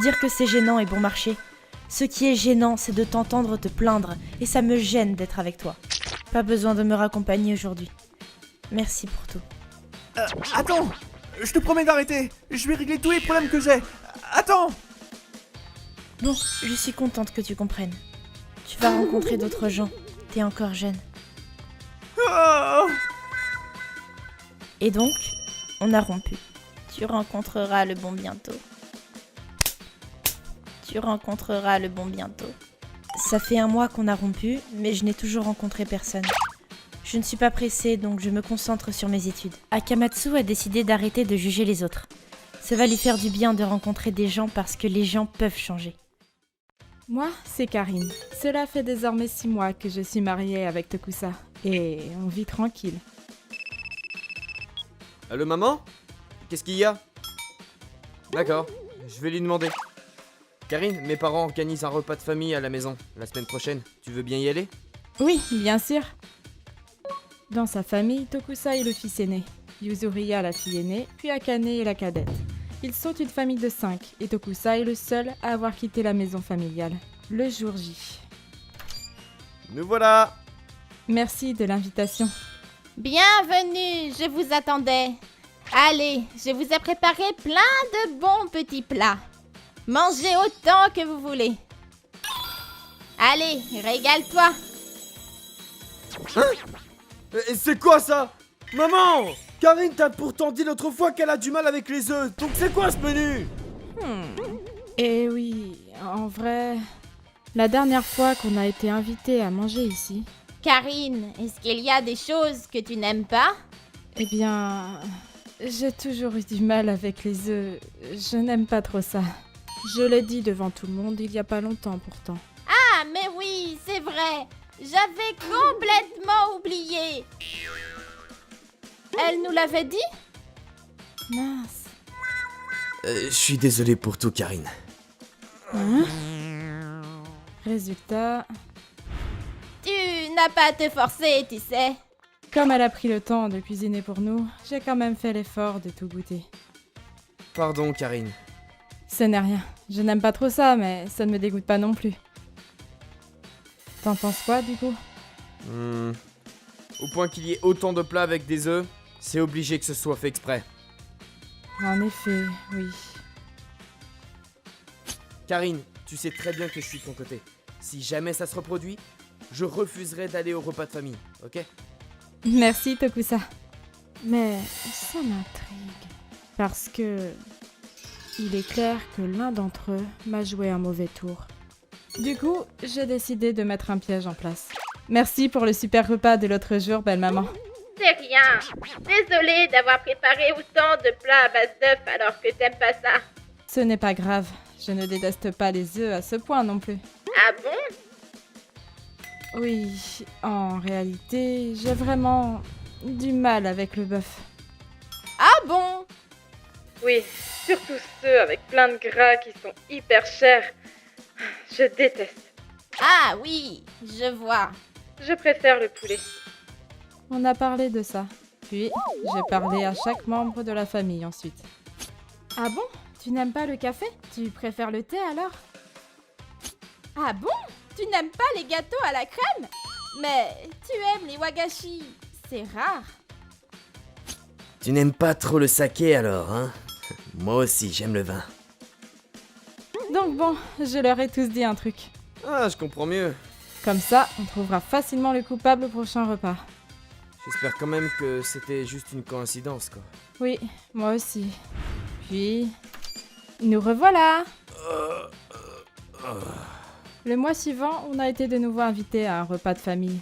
S3: Dire que c'est gênant est bon marché. Ce qui est gênant, c'est de t'entendre te plaindre, et ça me gêne d'être avec toi. Pas besoin de me raccompagner aujourd'hui. Merci pour tout.
S4: Attends. Je te promets d'arrêter. Je vais régler tous les problèmes que j'ai. Attends.
S3: Bon, je suis contente que tu comprennes. Tu vas rencontrer d'autres gens. T'es encore jeune.
S4: Oh.
S3: Et donc, on a rompu. Tu rencontreras le bon bientôt. Tu rencontreras le bon bientôt. Ça fait 1 mois qu'on a rompu, mais je n'ai toujours rencontré personne. Je ne suis pas pressée, donc je me concentre sur mes études. Akamatsu a décidé d'arrêter de juger les autres. Ça va lui faire du bien de rencontrer des gens parce que les gens peuvent changer.
S6: Moi, c'est Karine. Cela fait désormais 6 mois que je suis mariée avec Tokusa. Et on vit tranquille.
S2: Allô maman? Qu'est-ce qu'il y a? D'accord, je vais lui demander. Karine, mes parents organisent un repas de famille à la maison la semaine prochaine. Tu veux bien y aller?
S6: Oui, bien sûr. Dans sa famille, Tokusa est le fils aîné, Yuzuriya la fille aînée, puis Akane est la cadette. Ils sont une famille de 5 et Tokusa est le seul à avoir quitté la maison familiale, le jour J.
S2: Nous voilà.
S6: Merci de l'invitation.
S1: Bienvenue, je vous attendais. Allez, je vous ai préparé plein de bons petits plats. Mangez autant que vous voulez. Allez, régale-toi.
S2: C'est quoi ça? Maman! Karine t'a pourtant dit l'autre fois qu'elle a du mal avec les œufs, donc c'est quoi ce menu?
S6: Eh oui, en vrai, la dernière fois qu'on a été invité à manger ici,
S1: Karine, est-ce qu'il y a des choses que tu n'aimes pas?
S6: eh bien, j'ai toujours eu du mal avec les œufs. Je n'aime pas trop ça. Je l'ai dit devant tout le monde il y a pas longtemps pourtant.
S1: Ah, mais oui, c'est vrai. J'avais complètement oublié. Elle nous l'avait dit?
S6: Mince.
S2: Je suis désolé pour tout, Karine.
S6: Hein? Résultat,
S1: Tu n'as pas à te forcer, tu sais.
S6: comme elle a pris le temps de cuisiner pour nous, j'ai quand même fait l'effort de tout goûter.
S2: Pardon, Karine.
S6: Ce n'est rien. Je n'aime pas trop ça, mais ça ne me dégoûte pas non plus. T'en penses quoi, du coup?
S2: Au point qu'il y ait autant de plats avec des œufs, c'est obligé que ce soit fait exprès.
S6: En effet, oui.
S2: Karine, tu sais très bien que je suis de ton côté. Si jamais ça se reproduit, je refuserai d'aller au repas de famille, ok?
S6: Merci, Tokusa. Mais ça m'intrigue. Parce que... il est clair que l'un d'entre eux m'a joué un mauvais tour. Du coup, j'ai décidé de mettre un piège en place. Merci pour le super repas de l'autre jour, belle maman.
S1: C'est rien. Désolée d'avoir préparé autant de plats à base d'œufs alors que t'aimes pas ça.
S6: Ce n'est pas grave. Je ne déteste pas les œufs à ce point non plus.
S1: Ah bon?
S6: Oui, en réalité, j'ai vraiment du mal avec le bœuf.
S1: Ah bon?
S6: Oui, surtout ceux avec plein de gras qui sont hyper chers. Je déteste.
S1: Ah oui, je vois.
S6: Je préfère le poulet. On a parlé de ça. Puis, j'ai parlé à chaque membre de la famille ensuite. Ah bon? Tu n'aimes pas le café? Tu préfères le thé alors?
S1: Ah bon? Tu n'aimes pas les gâteaux à la crème? Mais tu aimes les wagashi. C'est rare.
S2: Tu n'aimes pas trop le saké alors, hein? Moi aussi, j'aime le vin.
S6: Donc bon, je leur ai tous dit un truc.
S2: Ah, je comprends mieux.
S6: Comme ça, on trouvera facilement le coupable au prochain repas.
S2: J'espère quand même que c'était juste une coïncidence, quoi.
S6: Oui, moi aussi. Puis, nous revoilà! Le mois suivant, on a été de nouveau invités à un repas de famille.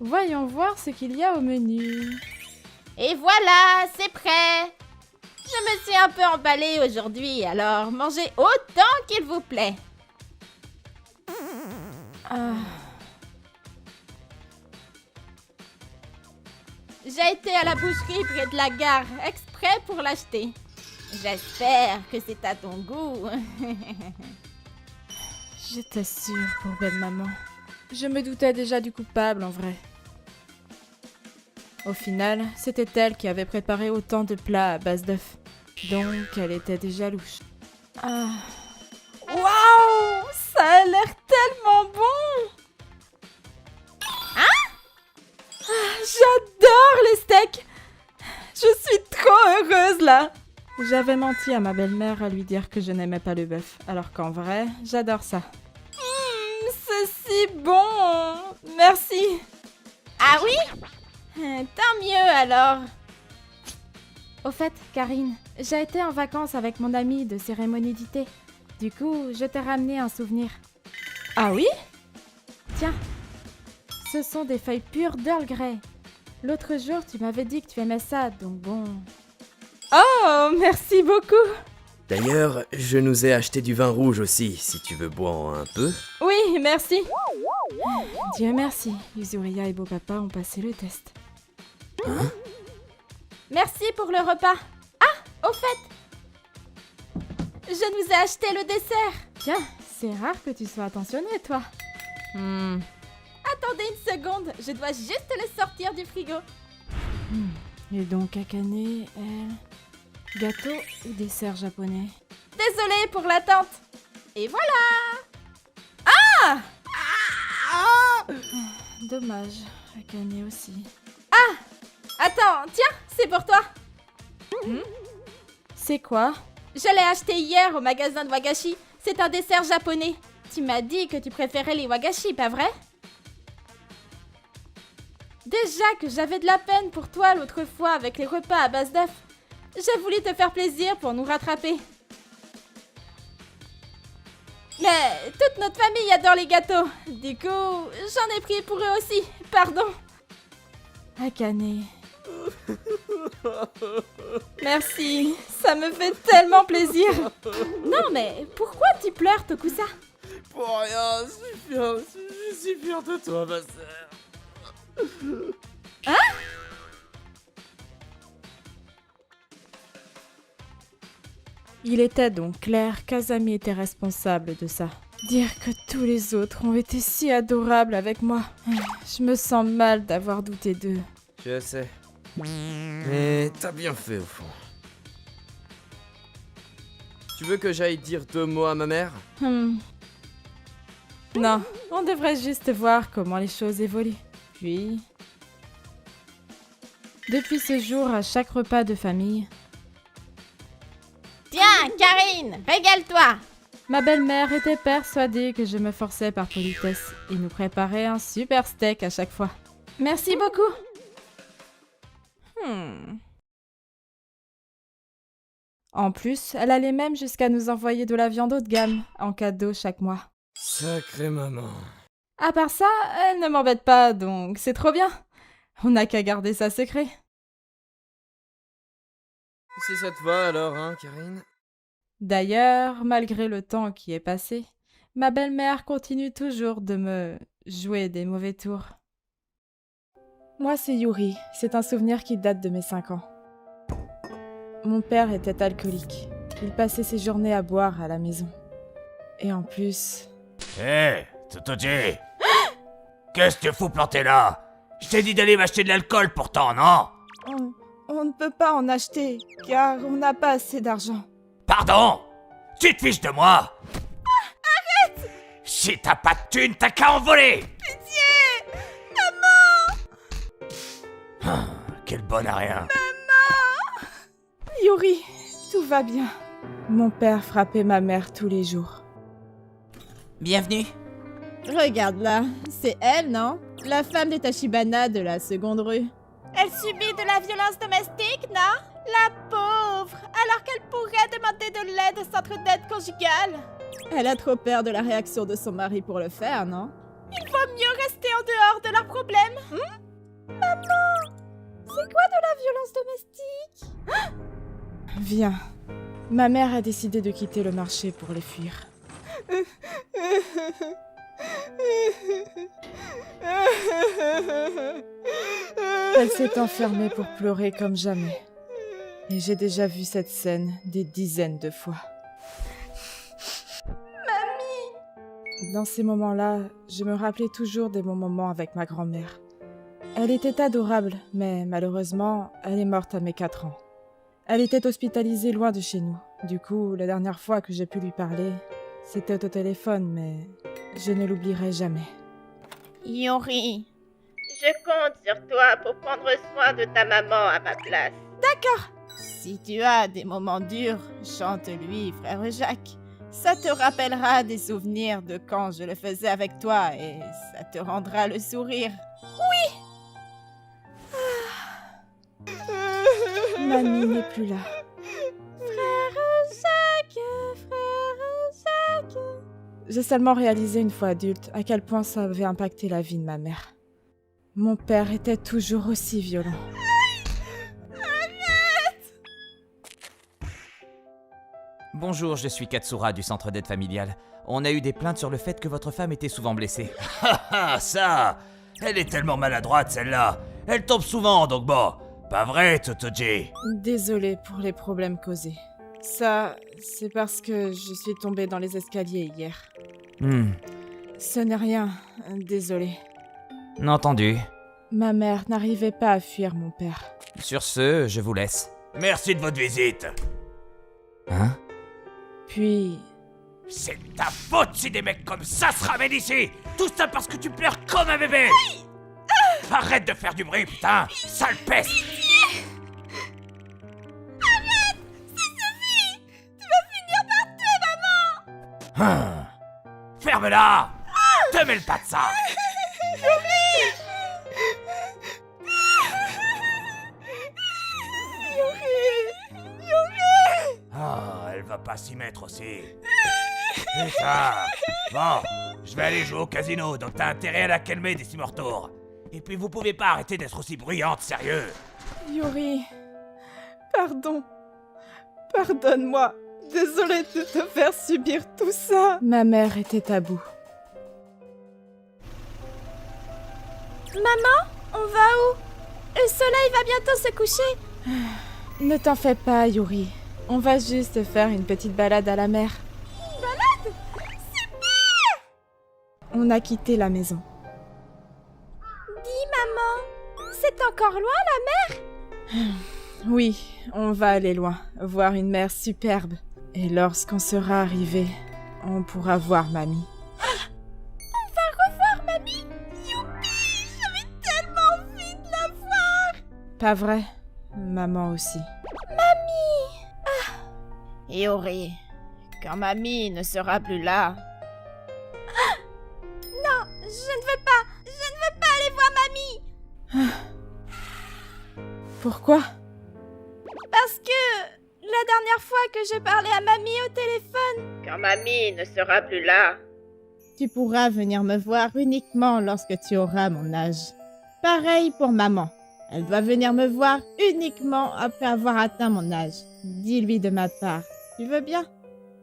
S6: Voyons voir ce qu'il y a au menu.
S1: Et voilà, c'est prêt. Je me suis un peu emballée aujourd'hui, alors mangez autant qu'il vous plaît.
S6: Ah,
S1: J'ai été à la boucherie près de la gare, exprès pour l'acheter. J'espère que c'est à ton goût.
S6: j'étais sûre pour belle maman. Je me doutais déjà du coupable en vrai. Au final, c'était elle qui avait préparé autant de plats à base d'œufs. Donc, elle était déjà louche. Ah. Waouh! Ça a l'air tellement bon! J'adore les steaks! Je suis trop heureuse là! J'avais menti à ma belle-mère à lui dire que je n'aimais pas le bœuf, alors qu'en vrai, j'adore ça. C'est si bon! Merci!
S1: Ah oui? Tant mieux alors.
S6: Au fait, Karine, j'ai été en vacances avec mon ami de cérémonie du thé. Du coup, je t'ai ramené un souvenir. Ah oui? Tiens, ce sont des feuilles pures d'Earl Grey. L'autre jour, tu m'avais dit que tu aimais ça, donc bon... Oh, merci beaucoup!
S2: D'ailleurs, je nous ai acheté du vin rouge aussi, si tu veux boire un peu.
S6: Oui, merci! Dieu merci, Yuzuriya et Beau-Papa ont passé le test.
S1: Merci pour le repas. Ah, au fait, je nous ai acheté le dessert.
S6: Tiens, c'est rare que tu sois attentionnée, toi.
S1: Attendez une seconde, je dois juste le sortir du frigo.
S6: Et donc, Akane, elle... Gâteau ou dessert japonais?
S1: Désolée pour l'attente. Et voilà.
S6: Dommage, Akane aussi. Ah! Attends, tiens, c'est pour toi. C'est quoi?
S1: Je l'ai acheté hier au magasin de wagashi. C'est un dessert japonais. Tu m'as dit que tu préférais les wagashi, pas vrai?
S6: Déjà que j'avais de la peine pour toi l'autre fois avec les repas à base d'œufs. J'ai voulu te faire plaisir pour nous rattraper. Mais toute notre famille adore les gâteaux. Du coup, j'en ai pris pour eux aussi. Pardon. Akane. Merci, ça me fait tellement plaisir. Non mais pourquoi tu pleures, Tokusa?
S2: Pour rien, je suis fier de toi, ma sœur.
S6: Il était donc clair qu'Azami était responsable de ça. Dire que tous les autres ont été si adorables avec moi. Je me sens mal d'avoir douté d'eux.
S2: Je sais. Mais t'as bien fait au fond. Tu veux que j'aille dire 2 mots à ma mère?
S6: Non, on devrait juste voir comment les choses évoluent. Puis... Depuis ce jour, à chaque repas de famille,
S1: Tiens, Karine, régale-toi.
S6: ma belle-mère était persuadée que je me forçais par politesse et nous préparait un super steak à chaque fois. Merci beaucoup. En plus, elle allait même jusqu'à nous envoyer de la viande haut de gamme en cadeau chaque mois.
S2: Sacrée maman.
S6: À part ça, elle ne m'embête pas, donc c'est trop bien. On n'a qu'à garder ça secret.
S2: Si ça te va alors, hein, Karine?
S6: D'ailleurs, malgré le temps qui est passé, ma belle-mère continue toujours de me jouer des mauvais tours. Moi, c'est Yuri. C'est un souvenir qui date de mes 5 ans. Mon père était alcoolique. Il passait ses journées à boire à la maison. Et en plus...
S7: Hé, Tsutoji! Qu'est-ce que tu fous planté là? Je t'ai dit d'aller m'acheter de l'alcool pourtant, non?
S6: On ne peut pas en acheter, car on n'a pas assez d'argent.
S7: Pardon? Tu te fiches de moi? Arrête! Si t'as pas de thune, t'as qu'à en voler! Pitié! Maman! Quel bon à rien!
S6: Yuri, tout va bien. Mon père frappait ma mère tous les jours.
S8: Bienvenue.
S1: Regarde là, c'est elle, non? La femme de Tachibana de la seconde rue. Elle subit de la violence domestique, non? La pauvre! Alors qu'elle pourrait demander de l'aide au centre d'aide conjugale. Elle a trop peur de la réaction de son mari pour le faire, non? Il vaut mieux rester en dehors de leurs problèmes. Maman! C'est quoi de la violence domestique?
S6: Viens. Ma mère a décidé de quitter le marché pour les fuir. Elle s'est enfermée pour pleurer comme jamais. Et j'ai déjà vu cette scène des dizaines de fois. Mamie! Dans ces moments-là, je me rappelais toujours de mon moment avec ma grand-mère. Elle était adorable, mais malheureusement, elle est morte à mes 4 ans. Elle était hospitalisée loin de chez nous. Du coup, la dernière fois que j'ai pu lui parler, c'était au téléphone, mais je ne l'oublierai jamais.
S1: Yuri, je compte sur toi pour prendre soin de ta maman à ma place. D'accord. Si tu as des moments durs, chante-lui, frère Jacques. Ça te rappellera des souvenirs de quand je le faisais avec toi et ça te rendra le sourire.
S6: Mamie n'est plus là.
S1: Frère Jacques.
S6: J'ai seulement réalisé une fois adulte à quel point ça avait impacté la vie de ma mère. Mon père était toujours aussi violent.
S8: Bonjour, je suis Katsura du centre d'aide familiale. On a eu des plaintes sur le fait que votre femme était souvent blessée.
S7: Ah, ça! Elle est tellement maladroite, celle-là! Elle tombe souvent, donc bon! Pas vrai, Tsutoji?
S6: Désolée pour les problèmes causés. Ça, c'est parce que je suis tombée dans les escaliers hier. Ce n'est rien, désolée.
S8: Entendu.
S6: Ma mère n'arrivait pas à fuir mon père.
S8: Sur ce, je vous laisse.
S7: Merci de votre visite!
S8: Hein?
S6: Puis,
S7: C'est de ta faute si des mecs comme ça se ramènent ici. Tout ça parce que tu pleures comme un bébé. Arrête de faire du bruit, putain. Sale peste. Ferme-la. Te mêle pas de ça. Ah, elle va pas s'y mettre aussi. Putain. Bon, je vais aller jouer au casino, donc t'as intérêt à la calmer d'ici mon retour. Et puis vous pouvez pas arrêter d'être aussi bruyante, sérieux.
S6: Yuri, pardon. Pardonne-moi. Désolée de te faire subir tout ça. Ma mère était à bout.
S3: Maman, on va où? Le soleil va bientôt se coucher.
S6: Ne t'en fais pas, Yuri. On va juste faire une petite balade à la mer. Une balade? Super! On a quitté la maison.
S3: Dis, maman, c'est encore loin la mer?
S6: Oui, on va aller loin, voir une mer superbe. Et lorsqu'on sera arrivé, on pourra voir mamie.
S3: On va revoir mamie? Youpi! J'avais tellement envie de la voir!
S6: Pas vrai? Maman aussi.
S3: Yuri, quand mamie ne sera plus là. Non, je ne veux pas aller voir mamie.
S6: Pourquoi?
S3: Parce que la dernière fois que j'ai parlé à mamie au téléphone. Quand mamie ne sera plus là.
S9: Tu pourras venir me voir uniquement lorsque tu auras mon âge. Pareil pour maman. Elle doit venir me voir uniquement après avoir atteint mon âge. Dis-lui de ma part. Tu veux bien?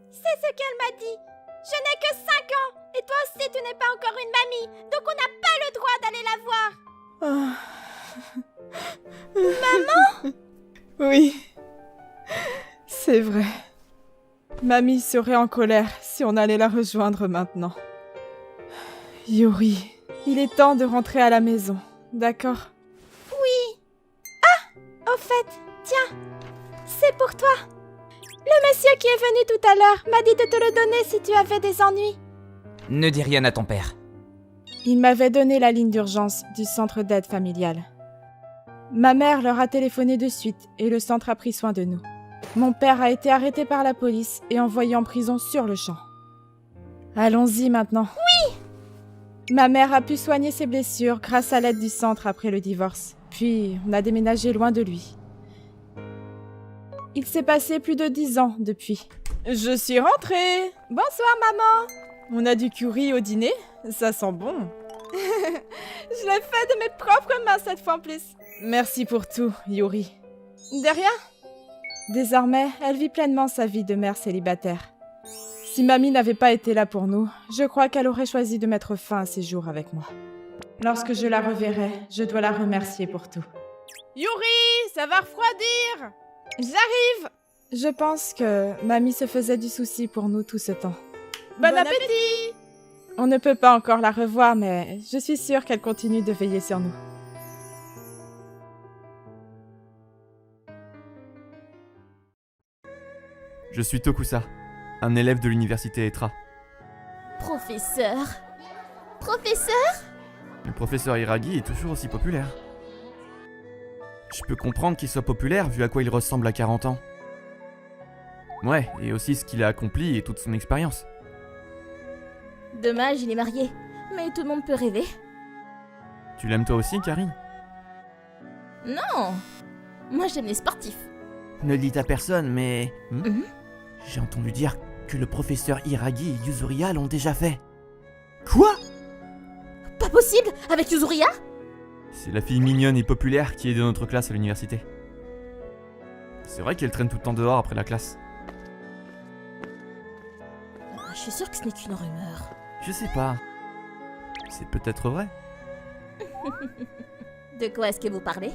S3: C'est ce qu'elle m'a dit. Je n'ai que 5 ans. Et toi aussi, tu n'es pas encore une mamie. Donc on n'a pas le droit d'aller la voir.
S6: Maman? Oui. C'est vrai. Mamie serait en colère si on allait la rejoindre maintenant. Yuri, il est temps de rentrer à la maison, d'accord?
S3: Oui. Ah, au fait, tiens, c'est pour toi. Le monsieur qui est venu tout à l'heure m'a dit de te le donner si tu avais des ennuis.
S8: Ne dis rien à ton père.
S6: Il m'avait donné la ligne d'urgence du centre d'aide familiale. Ma mère leur a téléphoné de suite et le centre a pris soin de nous. Mon père a été arrêté par la police et envoyé en prison sur le champ. Allons-y maintenant. Oui! Ma mère a pu soigner ses blessures grâce à l'aide du centre après le divorce. Puis, on a déménagé loin de lui. Il s'est passé plus de 10 ans depuis. Je suis rentrée! Bonsoir, maman! On a du curry au dîner? Ça sent bon. Je l'ai fait de mes propres mains cette fois en plus. Merci pour tout, Yuri. De rien. Désormais, elle vit pleinement sa vie de mère célibataire. Si mamie n'avait pas été là pour nous, je crois qu'elle aurait choisi de mettre fin à ses jours avec moi. Lorsque je la reverrai, je dois la remercier pour tout. Yuri, ça va refroidir! J'arrive! Je pense que mamie se faisait du souci pour nous tout ce temps. Bon appétit! On ne peut pas encore la revoir, mais je suis sûre qu'elle continue de veiller sur nous.
S5: Je suis Tokusa, un élève de l'université Etra.
S1: Professeur. Professeur?
S5: Le professeur Hiragi est toujours aussi populaire. Je peux comprendre qu'il soit populaire vu à quoi il ressemble à 40 ans. Ouais, et aussi ce qu'il a accompli et toute son expérience.
S1: Dommage, il est marié. Mais tout le monde peut rêver.
S5: Tu l'aimes toi aussi, Karine?
S1: Non! Moi, j'aime les sportifs.
S10: Ne le dites à personne, mais... J'ai entendu dire que le professeur Hiragi et Yuzuriha l'ont déjà fait. Quoi?
S1: Pas possible! Avec Yuzuriha?
S5: C'est la fille mignonne et populaire qui est de notre classe à l'université. C'est vrai qu'elle traîne tout le temps dehors après la classe.
S1: Je suis sûre que ce n'est qu'une rumeur.
S5: Je sais pas. C'est peut-être vrai.
S1: De quoi est-ce que vous parlez?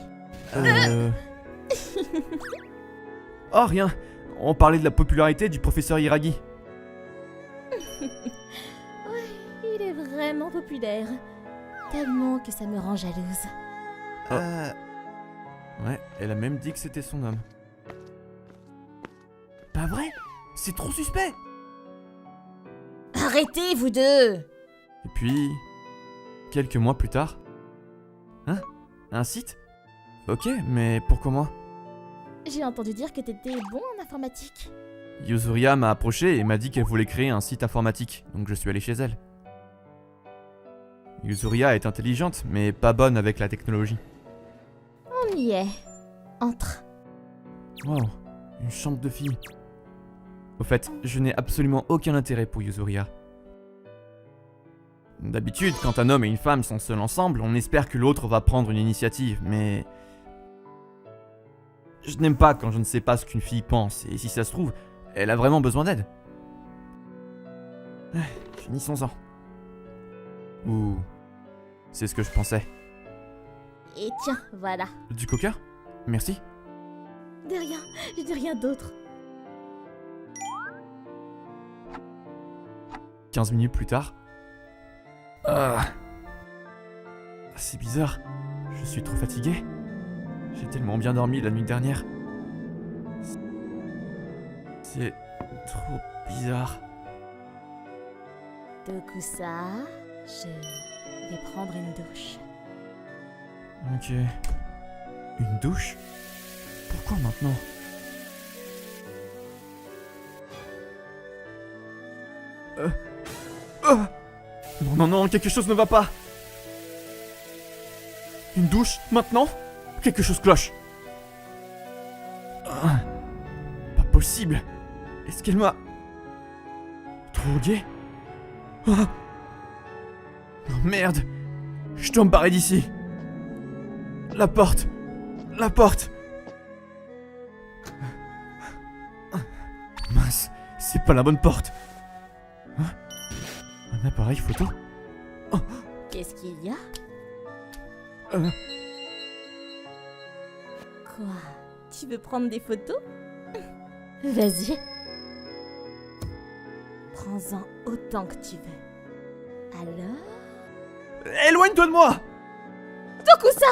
S5: Oh, rien. On parlait de la popularité du professeur Hiragi.
S1: Ouais, il est vraiment populaire. Tellement que ça me rend jalouse.
S5: Ouais, elle a même dit que c'était son homme.
S10: Pas vrai? C'est trop suspect!
S1: Arrêtez, vous deux!
S5: Et puis, quelques mois plus tard... Hein? Un site? Ok, mais pourquoi moi?
S1: J'ai entendu dire que t'étais bon en informatique.
S5: Yuzuria m'a approché et m'a dit qu'elle voulait créer un site informatique, donc je suis allé chez elle. Yuzuria est intelligente, mais pas bonne avec la technologie.
S1: On y est. Entre.
S5: Wow, une chambre de fille. Au fait, je n'ai absolument aucun intérêt pour Yuzuria. D'habitude, quand un homme et une femme sont seuls ensemble, on espère que l'autre va prendre une initiative, mais... Je n'aime pas quand je ne sais pas ce qu'une fille pense, et si ça se trouve, elle a vraiment besoin d'aide. Finissons-en. Ou... c'est ce que je pensais.
S1: Et tiens, voilà.
S5: Du coca? Merci.
S1: De rien, je dis rien d'autre.
S5: 15 minutes plus tard... C'est bizarre. Je suis trop fatigué. J'ai tellement bien dormi la nuit dernière. C'est trop bizarre.
S1: Tokusa, je vais prendre une douche.
S5: Ok. Une douche? Pourquoi maintenant? Non, non, non, quelque chose ne va pas. Une douche, maintenant? Quelque chose cloche. Pas possible. Est-ce qu'elle m'a... drogué? Oh merde. Je dois me barrer d'ici. La porte. La porte. Mince, c'est pas la bonne porte. Un appareil photo?
S1: Qu'est-ce qu'il y a? Quoi? Tu veux prendre des photos? Vas-y. Prends-en autant que tu veux. Alors?
S5: Éloigne-toi de moi!
S1: Tokusa!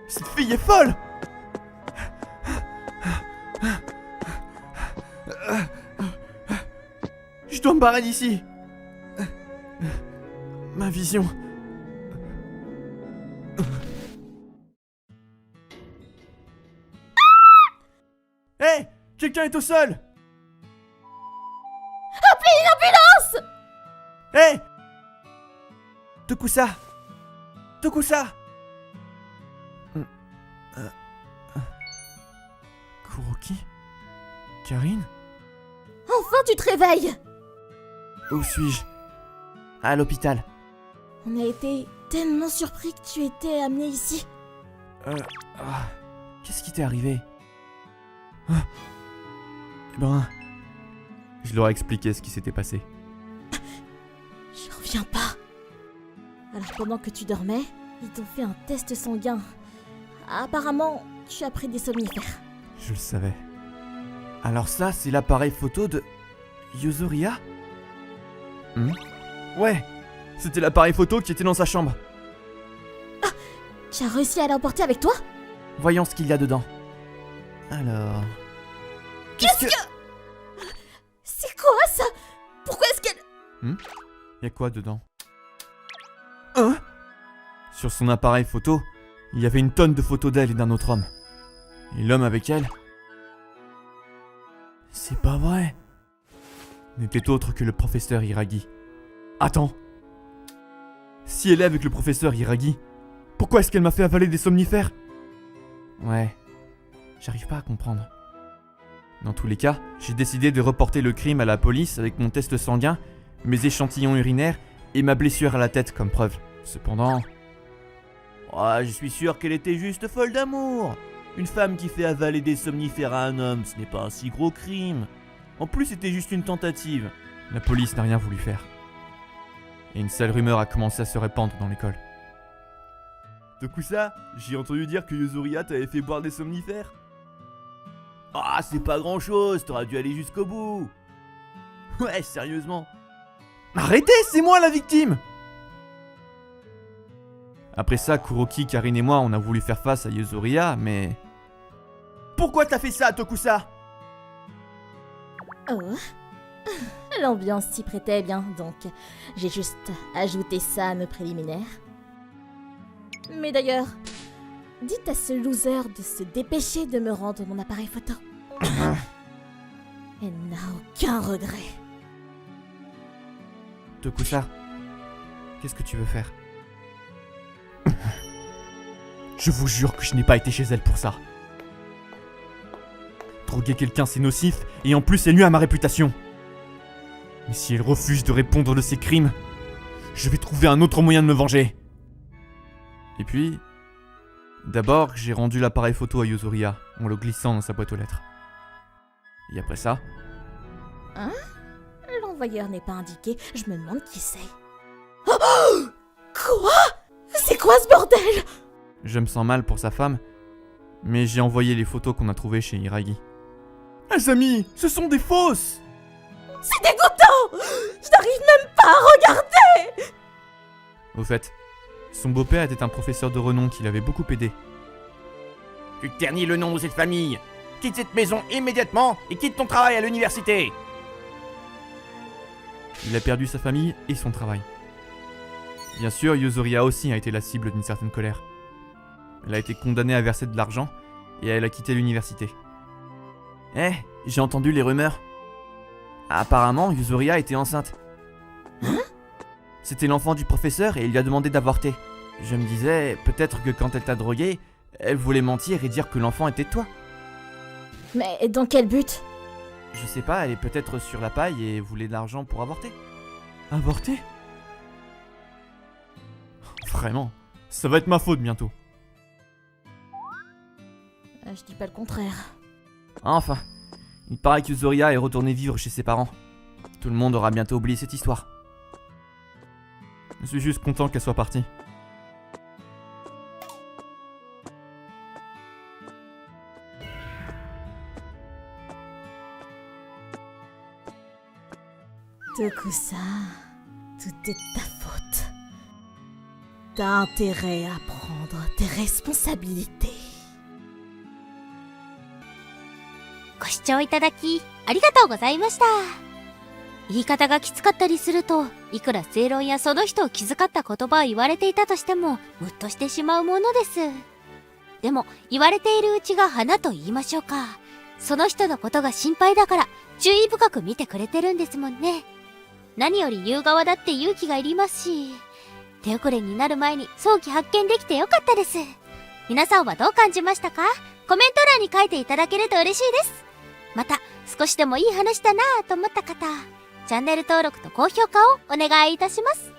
S5: Cette fille est folle! Je dois me barrer d'ici. Ma vision. Hé! Quelqu'un est au sol!
S1: Appelez une ambulance!
S5: Hé! Tokusa! Tokusa! Kuroki? Karine?
S1: Enfin tu te réveilles!
S10: Où suis-je? À l'hôpital.
S1: On a été tellement surpris que tu étais amené ici.
S10: Qu'est-ce qui t'est arrivé?
S5: Eh ben... Je leur ai expliqué ce qui s'était passé.
S1: Je reviens pas. Alors pendant que tu dormais, ils t'ont fait un test sanguin. Apparemment, tu as pris des somnifères.
S5: Je le savais.
S10: Alors ça, c'est l'appareil photo de... Yuzuria?
S5: Ouais, c'était l'appareil photo qui était dans sa chambre.
S1: Tu as réussi à l'emporter avec toi?
S10: Voyons ce qu'il y a dedans. Alors...
S1: Qu'est-ce que... C'est quoi ça? Pourquoi est-ce qu'elle...
S5: Y'a quoi dedans? Sur son appareil photo, il y avait une tonne de photos d'elle et d'un autre homme. Et l'homme avec elle...
S10: C'est pas vrai.
S5: n'était autre que le professeur Hiragi. Attends. Si elle est avec le professeur Hiragi, pourquoi est-ce qu'elle m'a fait avaler des somnifères? Ouais, j'arrive pas à comprendre. Dans tous les cas, j'ai décidé de reporter le crime à la police avec mon test sanguin, mes échantillons urinaires et ma blessure à la tête comme preuve. Cependant...
S10: Je suis sûr qu'elle était juste folle d'amour. Une femme qui fait avaler des somnifères à un homme, ce n'est pas un si gros crime. En plus, c'était juste une tentative.
S5: La police n'a rien voulu faire. Et une sale rumeur a commencé à se répandre dans l'école.
S10: Tokusa, j'ai entendu dire que Yuzuria t'avait fait boire des somnifères. Ah, c'est pas grand chose, t'aurais dû aller jusqu'au bout. Ouais, sérieusement.
S5: Arrêtez, c'est moi la victime! Après ça, Kuroki, Karine et moi, on a voulu faire face à Yuzuria, mais...
S10: Pourquoi t'as fait ça, Tokusa?
S1: Oh. L'ambiance s'y prêtait bien, donc j'ai juste ajouté ça à nos préliminaires. Mais d'ailleurs, dites à ce loser de se dépêcher de me rendre mon appareil photo. Elle n'a aucun regret.
S5: Tokusa, qu'est-ce que tu veux faire?
S10: Je vous jure que je n'ai pas été chez elle pour ça. Droguer quelqu'un, c'est nocif, et en plus, c'est nuit à ma réputation. Mais si elle refuse de répondre de ses crimes, je vais trouver un autre moyen de me venger.
S5: Et puis, d'abord, j'ai rendu l'appareil photo à Yuzuria en le glissant dans sa boîte aux lettres. Et après ça,
S1: Hein? L'envoyeur n'est pas indiqué, je me demande qui c'est. Oh! Quoi? C'est quoi ce bordel?
S5: je me sens mal pour sa femme, mais j'ai envoyé les photos qu'on a trouvées chez Hiragi.
S10: Asami, ce sont des fausses!
S1: C'est dégoûtant! Je n'arrive même pas à regarder!
S5: Au fait, son beau-père était un professeur de renom qui l'avait beaucoup aidé.
S7: Tu ternis le nom de cette famille. Quitte cette maison immédiatement et quitte ton travail à l'université.
S5: Il a perdu sa famille et son travail. Bien sûr, Yuzuria aussi a été la cible d'une certaine colère. Elle a été condamnée à verser de l'argent et elle a quitté l'université.
S10: J'ai entendu les rumeurs. Apparemment, Yuzuria était enceinte. C'était l'enfant du professeur et il lui a demandé d'avorter. Je me disais, peut-être que quand elle t'a drogué, elle voulait mentir et dire que l'enfant était de toi.
S1: Mais dans quel but?
S10: Je sais pas, elle est peut-être sur la paille et voulait de l'argent pour avorter.
S5: Avorté? Vraiment, ça va être ma faute bientôt.
S1: Je dis pas le contraire.
S10: Enfin, il paraît que Yuzuria est retournée vivre chez ses parents. Tout le monde aura bientôt oublié cette histoire.
S5: Je suis juste content qu'elle soit partie.
S1: Tokusa, tout est de ta faute. T'as intérêt à prendre tes responsabilités.
S11: ご視聴いただきありがとうございました。言い方がきつかったりすると、いくら正論やその人を気遣った言葉を言われていたとしてもムッとしてしまうものです。でも言われているうちが花と言いましょうか。その人のことが心配だから注意深く見てくれてるんですもんね。何より言う側だって勇気がいりますし、手遅れになる前に早期発見できてよかったです。皆さんはどう感じましたか？コメント欄に書いていただけると嬉しいです。また少しでもいい話だなぁと思った方、チャンネル登録と高評価をお願いいたします。